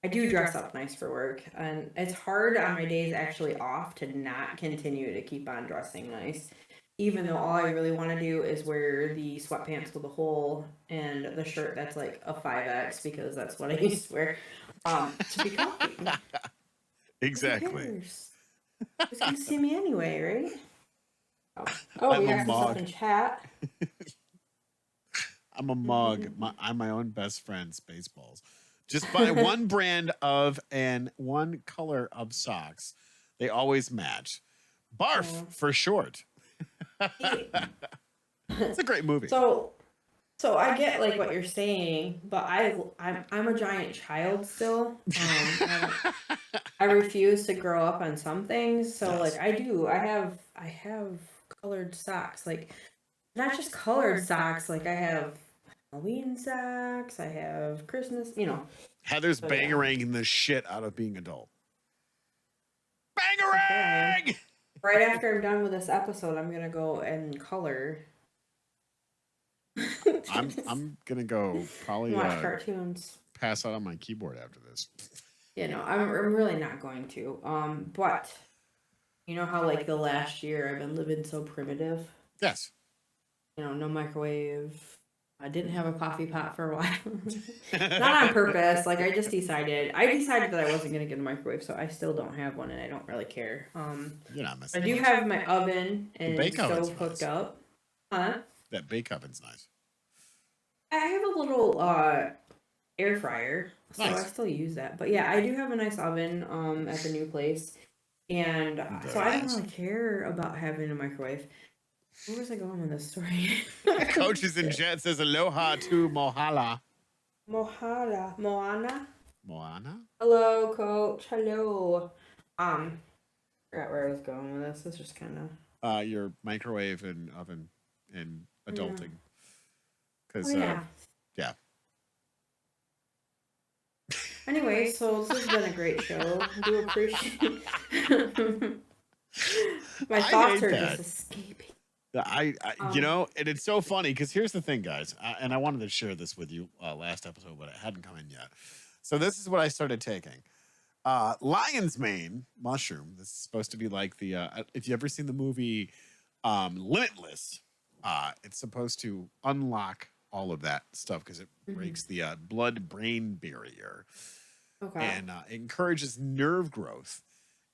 I do dress up nice for work, and it's hard on my days actually off to not continue to keep on dressing nice, even though all I really want to do is wear the sweatpants with a hole and the shirt that's like a 5X because that's what I used to wear to be comfy. Exactly. Who's gonna see me anyway, right? Oh, we got some stuff in chat. I'm a mug. I'm my own best friend, Spaceballs. Just buy one brand of and one color of socks. They always match. Barf for short. It's a great movie. So I get like what you're saying, but I'm a giant child still. I refuse to grow up on some things. So like I have colored socks, like not just colored socks. Like I have Halloween socks. I have Christmas. Heather's bangeranging the shit out of being adult. Bangerang! Okay. Right after I'm done with this episode, I'm gonna go and color I'm gonna go probably Watch cartoons. pass out on my keyboard after this. I'm really not going to. But you know how like the last year I've been living so primitive. Yes. No microwave. I didn't have a coffee pot for a while. Not on purpose. Like I decided that I wasn't gonna get a microwave, so I still don't have one, and I don't really care. You're not I missing do much. have my oven and bake oven's stove hooked nice. up. Huh? That bake oven's nice. I have a little air fryer, so I Nice. still use that. But yeah, I do have a nice oven at the new place, and so Very I don't nice. really care about having a microwave. Where was I going with this story? Coach is in chat says aloha to Mohala. Moana. Moana? Hello, Coach. Hello. Forgot where I was going with this. It's just kind of Your microwave and oven and adulting. Because yeah. Anyway, so this has been a great show. I do appreciate my thoughts are just escaping. You know, and it's so funny because here's the thing, guys, and I wanted to share this with you last episode, but it hadn't come in yet. So this is what I started taking. Lion's mane mushroom. This is supposed to be like the if you ever seen the movie Limitless, it's supposed to unlock all of that stuff because it breaks the blood-brain barrier. Okay. And it encourages nerve growth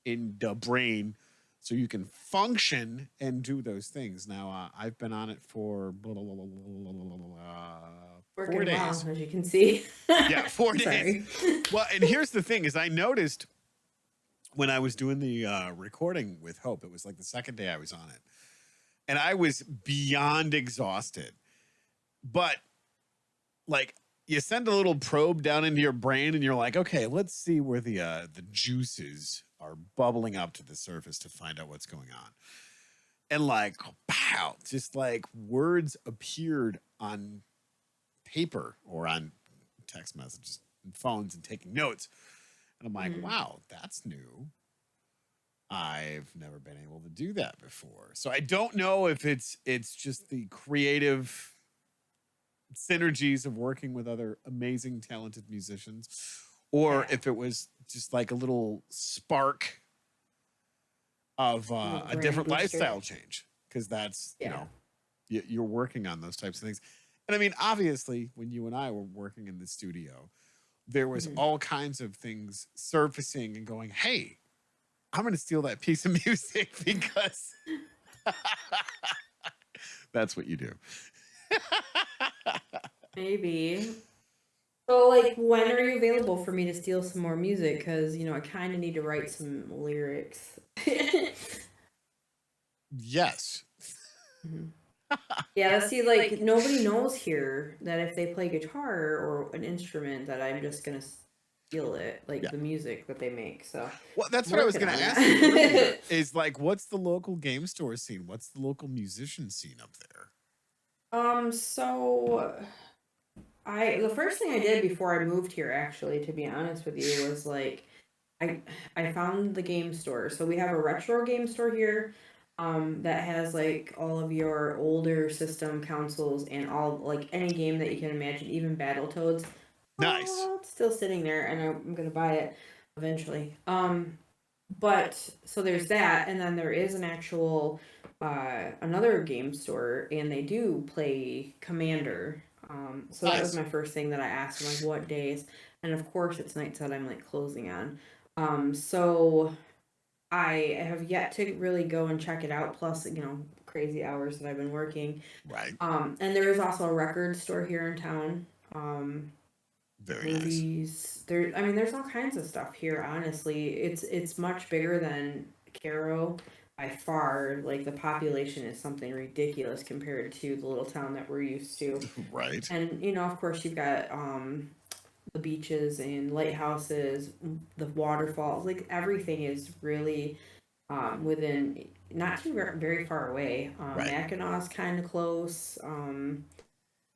in the brain so you can function and do those things. Now, I've been on it for 4 days. Well, as you can see. Yeah, 4 days. Well, and here's the thing is I noticed when I was doing the recording with Hope, it was like the second day I was on it, and I was beyond exhausted. But like you send a little probe down into your brain and you're like, okay, let's see where the juices are bubbling up to the surface to find out what's going on. And like, pow, just like words appeared on paper or on text messages and phones and taking notes. And I'm like, wow, that's new. I've never been able to do that before. So I don't know if it's just the creative synergies of working with other amazing, talented musicians, or if it was just like a little spark of a different lifestyle change. Because that's, you know, you're working on those types of things. And I mean, obviously, when you and I were working in the studio, there was all kinds of things surfacing and going, hey, I'm going to steal that piece of music because that's what you do. Maybe. So, like, when are you available for me to steal some more music? Because, you know, I kind of need to write some lyrics. Yes. Yeah, see, like, nobody knows here that if they play guitar or an instrument that I'm just going to steal it, like the music that they make. So, well, that's what I was going to ask you earlier, is like, what's the local game store scene? What's the local musician scene up there? So the first thing I did before I moved here, actually, to be honest with you, was like I found the game store. So we have a retro game store here, that has like all of your older system consoles and all like any game that you can imagine, even Battletoads. Nice. It's still sitting there, and I'm gonna buy it eventually. But so there's that, and then there is an actual another game store, and they do play Commander. So that was my first thing that I asked them, like, what days, and of course it's nights that I'm like closing on. So I have yet to really go and check it out. Plus, you know, crazy hours that I've been working. Right. And there is also a record store here in town. Very movies. Nice. I mean, there's all kinds of stuff here. Honestly, it's much bigger than Caro by far. Like the population is something ridiculous compared to the little town that we're used to. Right. And you know, of course, you've got the beaches and lighthouses, the waterfalls. Like everything is really within not too very far away. Mackinac kind of close.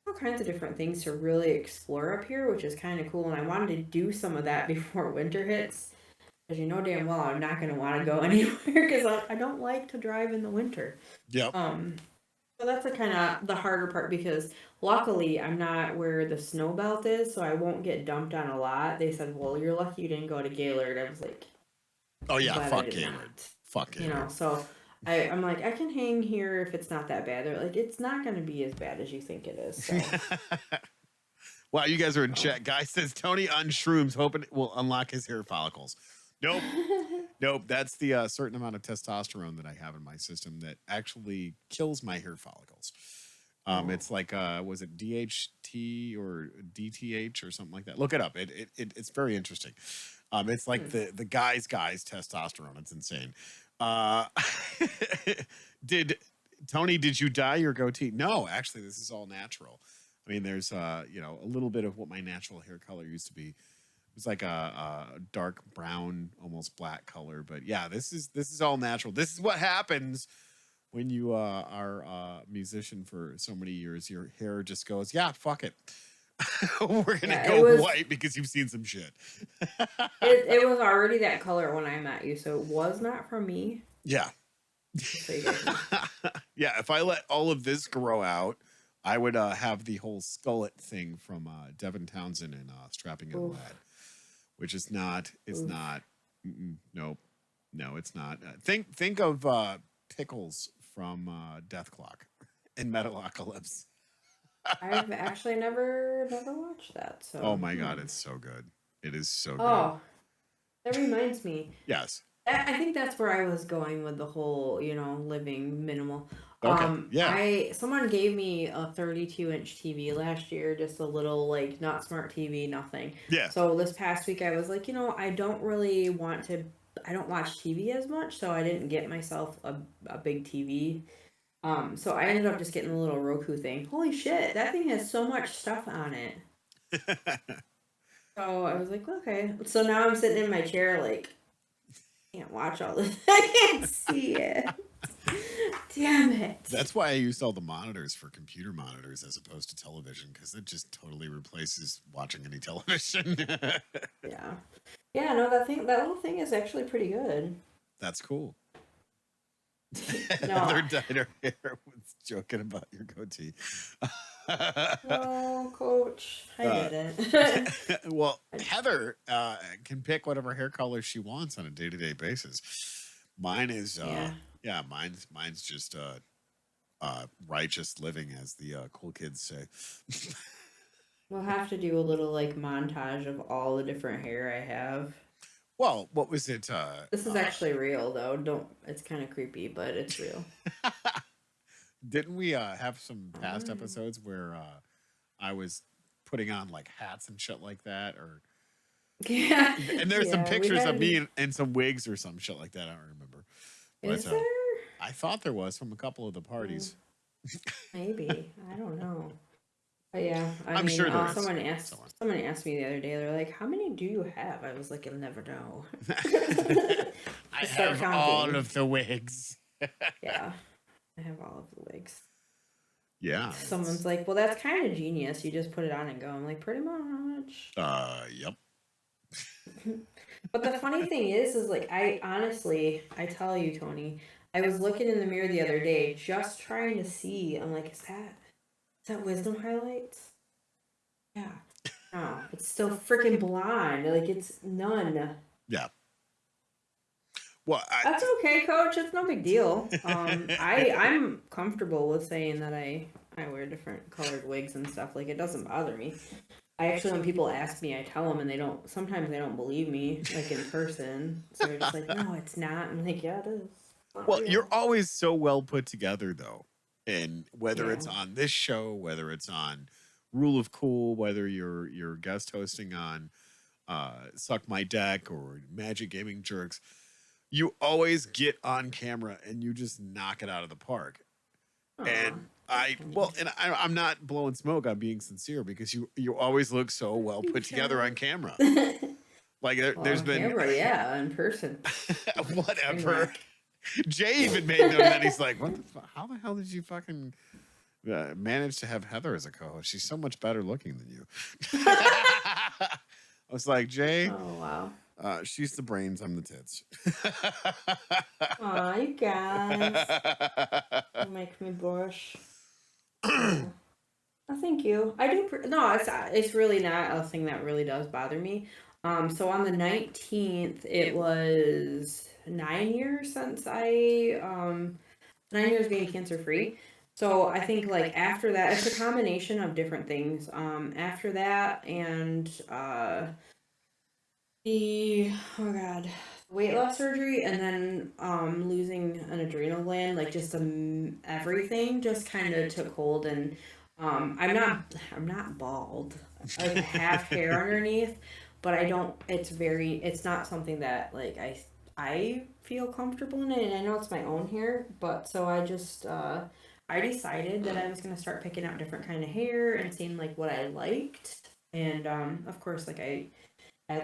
All kinds of different things to really explore up here, which is kind of cool. And I wanted to do some of that before winter hits, because you know damn well I'm not going to want to go anywhere because I don't like to drive in the winter. Yep. So that's the kind of the harder part, because Luckily, I'm not where the snow belt is, so I won't get dumped on a lot. They said, "Well, you're lucky you didn't go to Gaylord." I was like, Oh "I'm yeah, glad I fuck did Gaylord. not." Fuck Gaylord. So I'm like, I can hang here if it's not that bad. They're like, it's not going to be as bad as you think it is. So, Wow, you guys are in so. chat. Guy says Tony on shrooms, hoping it will unlock his hair follicles. Nope. Nope. That's the certain amount of testosterone that I have in my system that actually kills my hair follicles. Oh. It's like was it DHT or DTH or something like that? Look it up. It's very interesting. It's like the guy's testosterone. It's insane. Uh, did Tony? Did you dye your goatee? No, actually, this is all natural. I mean, there's a little bit of what my natural hair color used to be. It was like a dark brown, almost black color. But yeah, this is all natural. This is what happens when you are a musician for so many years. Your hair just goes, yeah, fuck it. We're gonna go white because you've seen some shit. It was already that color when I met you, so it was not from me. Yeah. So you guys know. Yeah, if I let all of this grow out, I would have the whole skullet thing from Devin Townsend and Strapping Young Lad, which is not. It's not. Nope. No, it's not. Think of Pickles from Death Clock and Metalocalypse. I've actually never watched that. So. Oh my god, it's so good. It is so good. Oh, that reminds me. Yes. I think that's where I was going with the whole, living minimal. Okay. Yeah. Someone gave me a 32-inch TV last year, just a little like not smart TV, nothing. Yeah. So this past week I was like, I don't really want to. I don't watch TV as much, so I didn't get myself a big TV. So I ended up just getting a little Roku thing. Holy shit, that thing has so much stuff on it. So I was like, okay. So now I'm sitting in my chair like, can't watch all this. I can't see it. Damn it. That's why I used all the monitors for computer monitors as opposed to television, because it just totally replaces watching any television. Yeah. Yeah, no, that little thing is actually pretty good. That's cool. No. Heather dyed her hair was joking about your goatee. No, Coach. I didn't. Well, Heather can pick whatever hair color she wants on a day-to-day basis. Mine is mine's just righteous living, as the cool kids say. We'll have to do a little like montage of all the different hair I have. Well, what was it? This is actually real though. It's kind of creepy, but it's real. Didn't we have some past episodes where I was putting on like hats and shit like that, or yeah? And there's some pictures of me in some wigs or some shit like that. I don't remember. Is there? I thought there was from a couple of the parties. Maybe. I don't know. But yeah, I'm sure there is. Someone asked me the other day. They're like, "How many do you have?" I was like, "You'll never know." I have all of the wigs. Yeah, I have all of the wigs. Yeah. Someone's like, "Well, that's kind of genius. You just put it on and go." I'm like, "Pretty much." Yep. But the funny thing is like, I tell you, Tony, I was looking in the mirror the other day, just trying to see. I'm like, is that wisdom highlights? Yeah. No, it's still freaking blonde. Like, it's none. Yeah. Well, that's okay, Coach. It's no big deal. I'm comfortable with saying that I wear different colored wigs and stuff. Like, it doesn't bother me. I actually, when people ask me, I tell them, and sometimes they don't believe me, like in person. So they're just like, no, it's not. I'm like, yeah, it is. Well, you're always so well put together, though. And whether it's on this show, whether it's on Rule of Cool, whether you're guest hosting on Suck My Deck or Magic Gaming Jerks, you always get on camera and you just knock it out of the park. And I'm not blowing smoke. I'm being sincere, because you always look so well put together on camera. Like there's been camera, yeah, in person. Whatever. Jay even made note that he's like, "What? How the hell did you fucking manage to have Heather as a co-host? She's so much better looking than you." I was like, Jay. Oh wow. She's the brains. I'm the tits. Aw, you guys. You make me blush. Oh, Oh, thank you. I do. No, it's really not a thing that really does bother me. So on the 19th, it was 9 years since 9 years being cancer free. So I think like after that, it's a combination of different things. After that, and the oh god, weight loss surgery, and then losing an adrenal gland, like just everything just kind of took hold. And I'm not bald. Like I have hair underneath, but I don't. It's not something that like I feel comfortable in it, and I know it's my own hair, but so I decided that I was gonna start picking out different kind of hair and seeing like what I liked. And of course, like I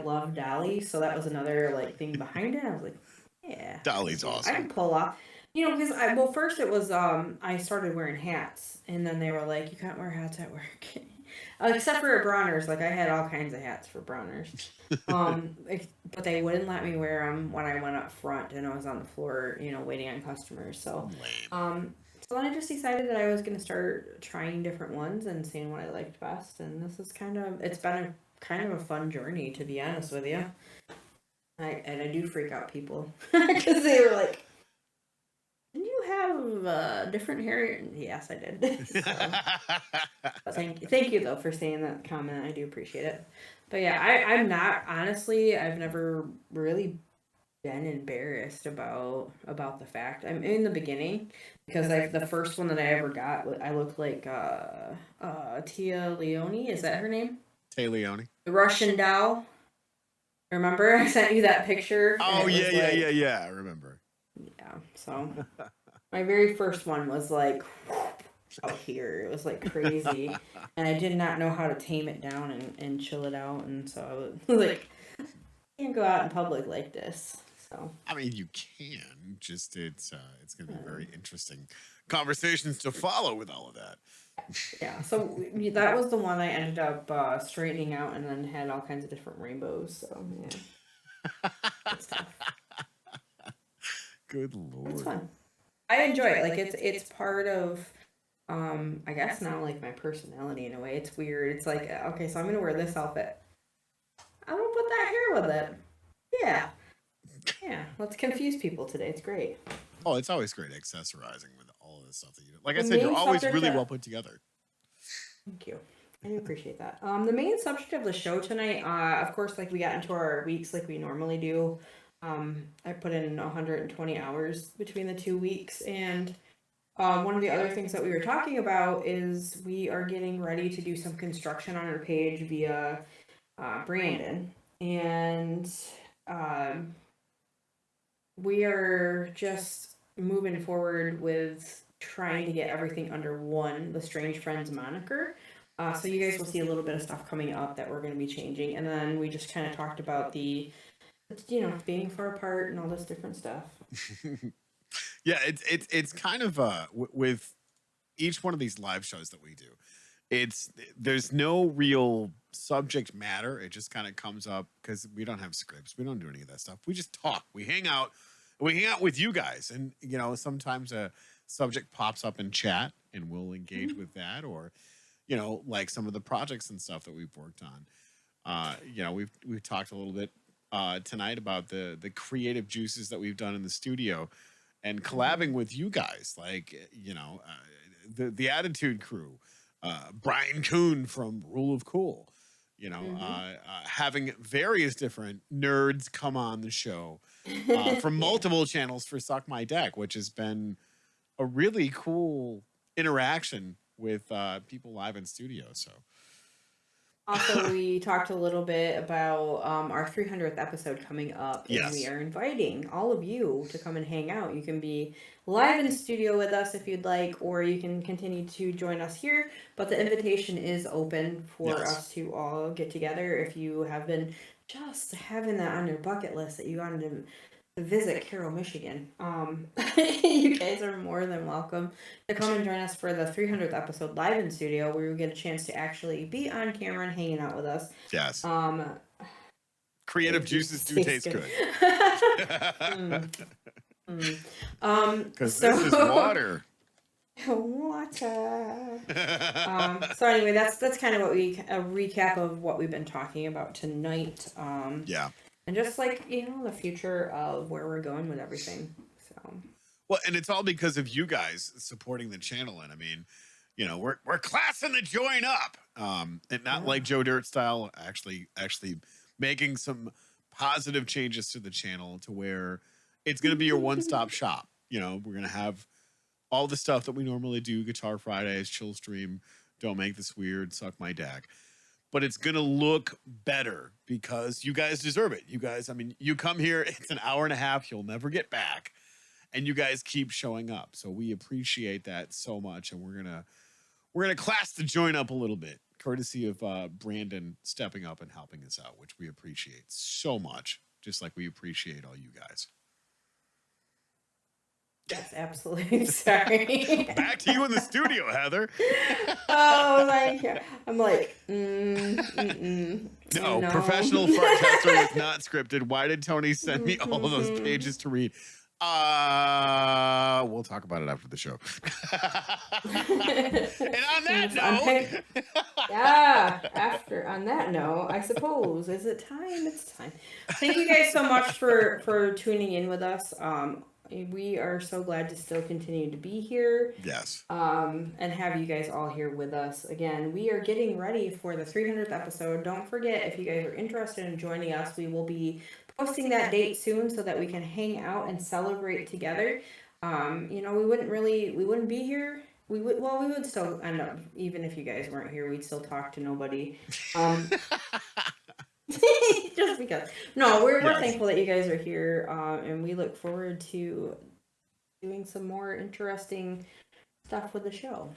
love Dolly, so that was another like thing behind it. I was like, yeah, Dolly's I can awesome. pull off, because first it was I started wearing hats, and then they were like, you can't wear hats at work, except for browners. Like I had all kinds of hats for browners, but they wouldn't let me wear them when I went up front and I was on the floor, waiting on customers. So, Lame. so then I just decided that I was gonna start trying different ones and seeing what I liked best. And this is it's been a kind of a fun journey, to be honest with you. I do freak out people because they were like, "Didn't you have different hair?" Yes, I did. So, but thank you though for saying that comment. I do appreciate it. But yeah, I'm not honestly. I've never really been embarrassed about the fact. I'm in the beginning because the first one that I ever got, I looked like Tia Leone. Is that her name? Tay Leone. The Russian doll. Remember, I sent you that picture, and Oh it yeah, was yeah, yeah, like, yeah. I remember. yeah. So my very first one was like out here. It was like crazy, and I did not know how to tame it down and chill it out, and so I was like, can't go out in public like this. So I mean, you can. Just it's going to be very interesting conversations to follow with all of that. yeah, so that was the one I ended up straightening out, and then had all kinds of different rainbows. So yeah, it's tough. Good It's lord. fun. I enjoy it. Like it's part of I guess now like my personality in a way. It's weird. It's like okay, so I'm gonna wear this outfit. I'm gonna put that hair with it. Yeah. Yeah. Let's confuse people today. It's great. Oh, it's always great accessorizing with all of the stuff that you do. Like I The said, you're main always subject really well put together. thank you. I do appreciate that. The main subject of the show tonight, of course, like we got into our weeks like we normally do. I put in 120 hours between the 2 weeks, and one of the other things that we were talking about is we are getting ready to do some construction on our page via Brandon, and um, we are just moving forward with trying to get everything under the Strange Friends moniker. So you guys will see a little bit of stuff coming up that we're going to be changing, and then we just kind of talked about being far apart and all this different stuff. Yeah, it's kind of with each one of these live shows that we do. It's there's no real subject matter. It just kind of comes up because we don't have scripts. We don't do any of that stuff. We just talk. We hang out. We hang out with you guys, and sometimes a subject pops up in chat, and we'll engage with that, or like some of the projects and stuff that we've worked on. We've talked a little bit tonight about the creative juices that we've done in the studio, and collabing with you guys, like the Attitude Crew, Brian Kuhn from Rule of Cool, having various different nerds come on the show from multiple channels for Suck My Deck, which has been a really cool interaction with people live in studio. So Also, we talked a little bit about our 300th episode coming up, and we yes, are inviting all of you to come and hang out. You can be live in studio with us if you'd like, or you can continue to join us here. But the invitation is open for yes. us to all get together. If you have been just having that on your bucket list that you wanted to visit Carroll, Michigan, you guys are more than welcome to come and join us for the 300th episode live in studio, where you get a chance to actually be on camera and hanging out with us. Yes. Um, Creative juices do taste good. mm, mm. Because So this is water. Water. So anyway, that's kind of what a recap of what we've been talking about tonight. Yeah. And just like, the future of where we're going with everything. So Well, and it's all because of you guys supporting the channel. And I mean, we're classing the joint up. And not like Joe Dirt style, actually making some positive changes to the channel to where it's going to be your one-stop shop. We're going to have all the stuff that we normally do: Guitar Fridays, Chill Stream, Don't Make This Weird, Suck My Deck. But it's going to look better because you guys deserve it. You guys, I mean, you come here, it's an hour and a half, you'll never get back. And you guys keep showing up. So we appreciate that so much. And we're gonna class the joint up a little bit, courtesy of Brandon stepping up and helping us out, which we appreciate so much, just like we appreciate all you guys. yes, absolutely. Sorry. Back to you in the studio, Heather. Oh my God. I'm like, No, professional fartcaster is not scripted. Why did Tony send me all of those pages to read? We'll talk about it after the show. And on that note, on that note, I suppose, is it time? It's time. Thank you guys so much for tuning in with us. We are so glad to still continue to be here. Yes. And have you guys all here with us. Again, we are getting ready for the 300th episode. Don't forget, if you guys are interested in joining us, we will be posting that date soon so that we can hang out and celebrate together. We wouldn't be here. We would still end up, even if you guys weren't here, we'd still talk to nobody. Just because. No, we're thankful that you guys are here, and we look forward to doing some more interesting stuff with the show.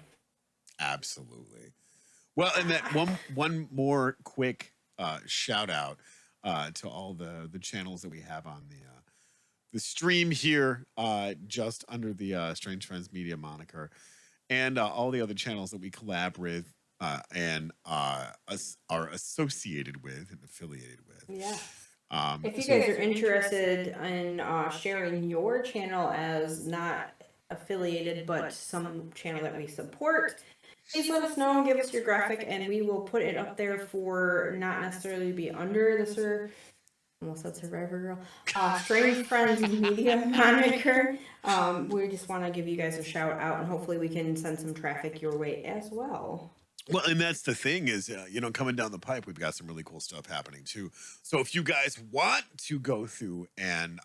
Absolutely. Well, and that one more quick shout out to all the channels that we have on the stream here, just under the Strange Friends Media moniker, and all the other channels that we collab with and are associated with and affiliated with. Yeah. If you guys are interested in sharing your channel as not affiliated but some channel that we support, please let us know and give us your graphic, and we will put it up there for not necessarily be under the almost said Survivor Girl, Strange Friends Media moniker. We just want to give you guys a shout out, and hopefully we can send some traffic your way as well. Well, and that's the thing is, coming down the pipe, we've got some really cool stuff happening too. So if you guys want to go through and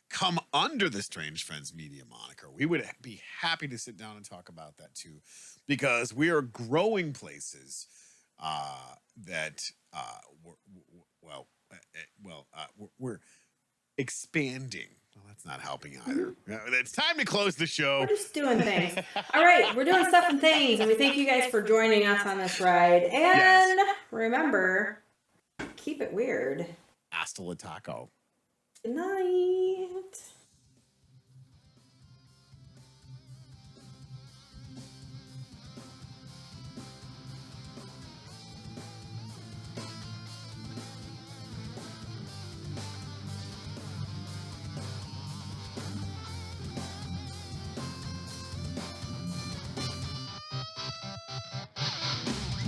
come under the Strange Friends Media moniker, we would be happy to sit down and talk about that too, because we are growing places that we're expanding. Well, that's not helping either. It's time to close the show. We're just doing things. All right, we're doing stuff and things, and we thank you guys for joining us on this ride. And remember, keep it weird. Hasta la taco. Good night.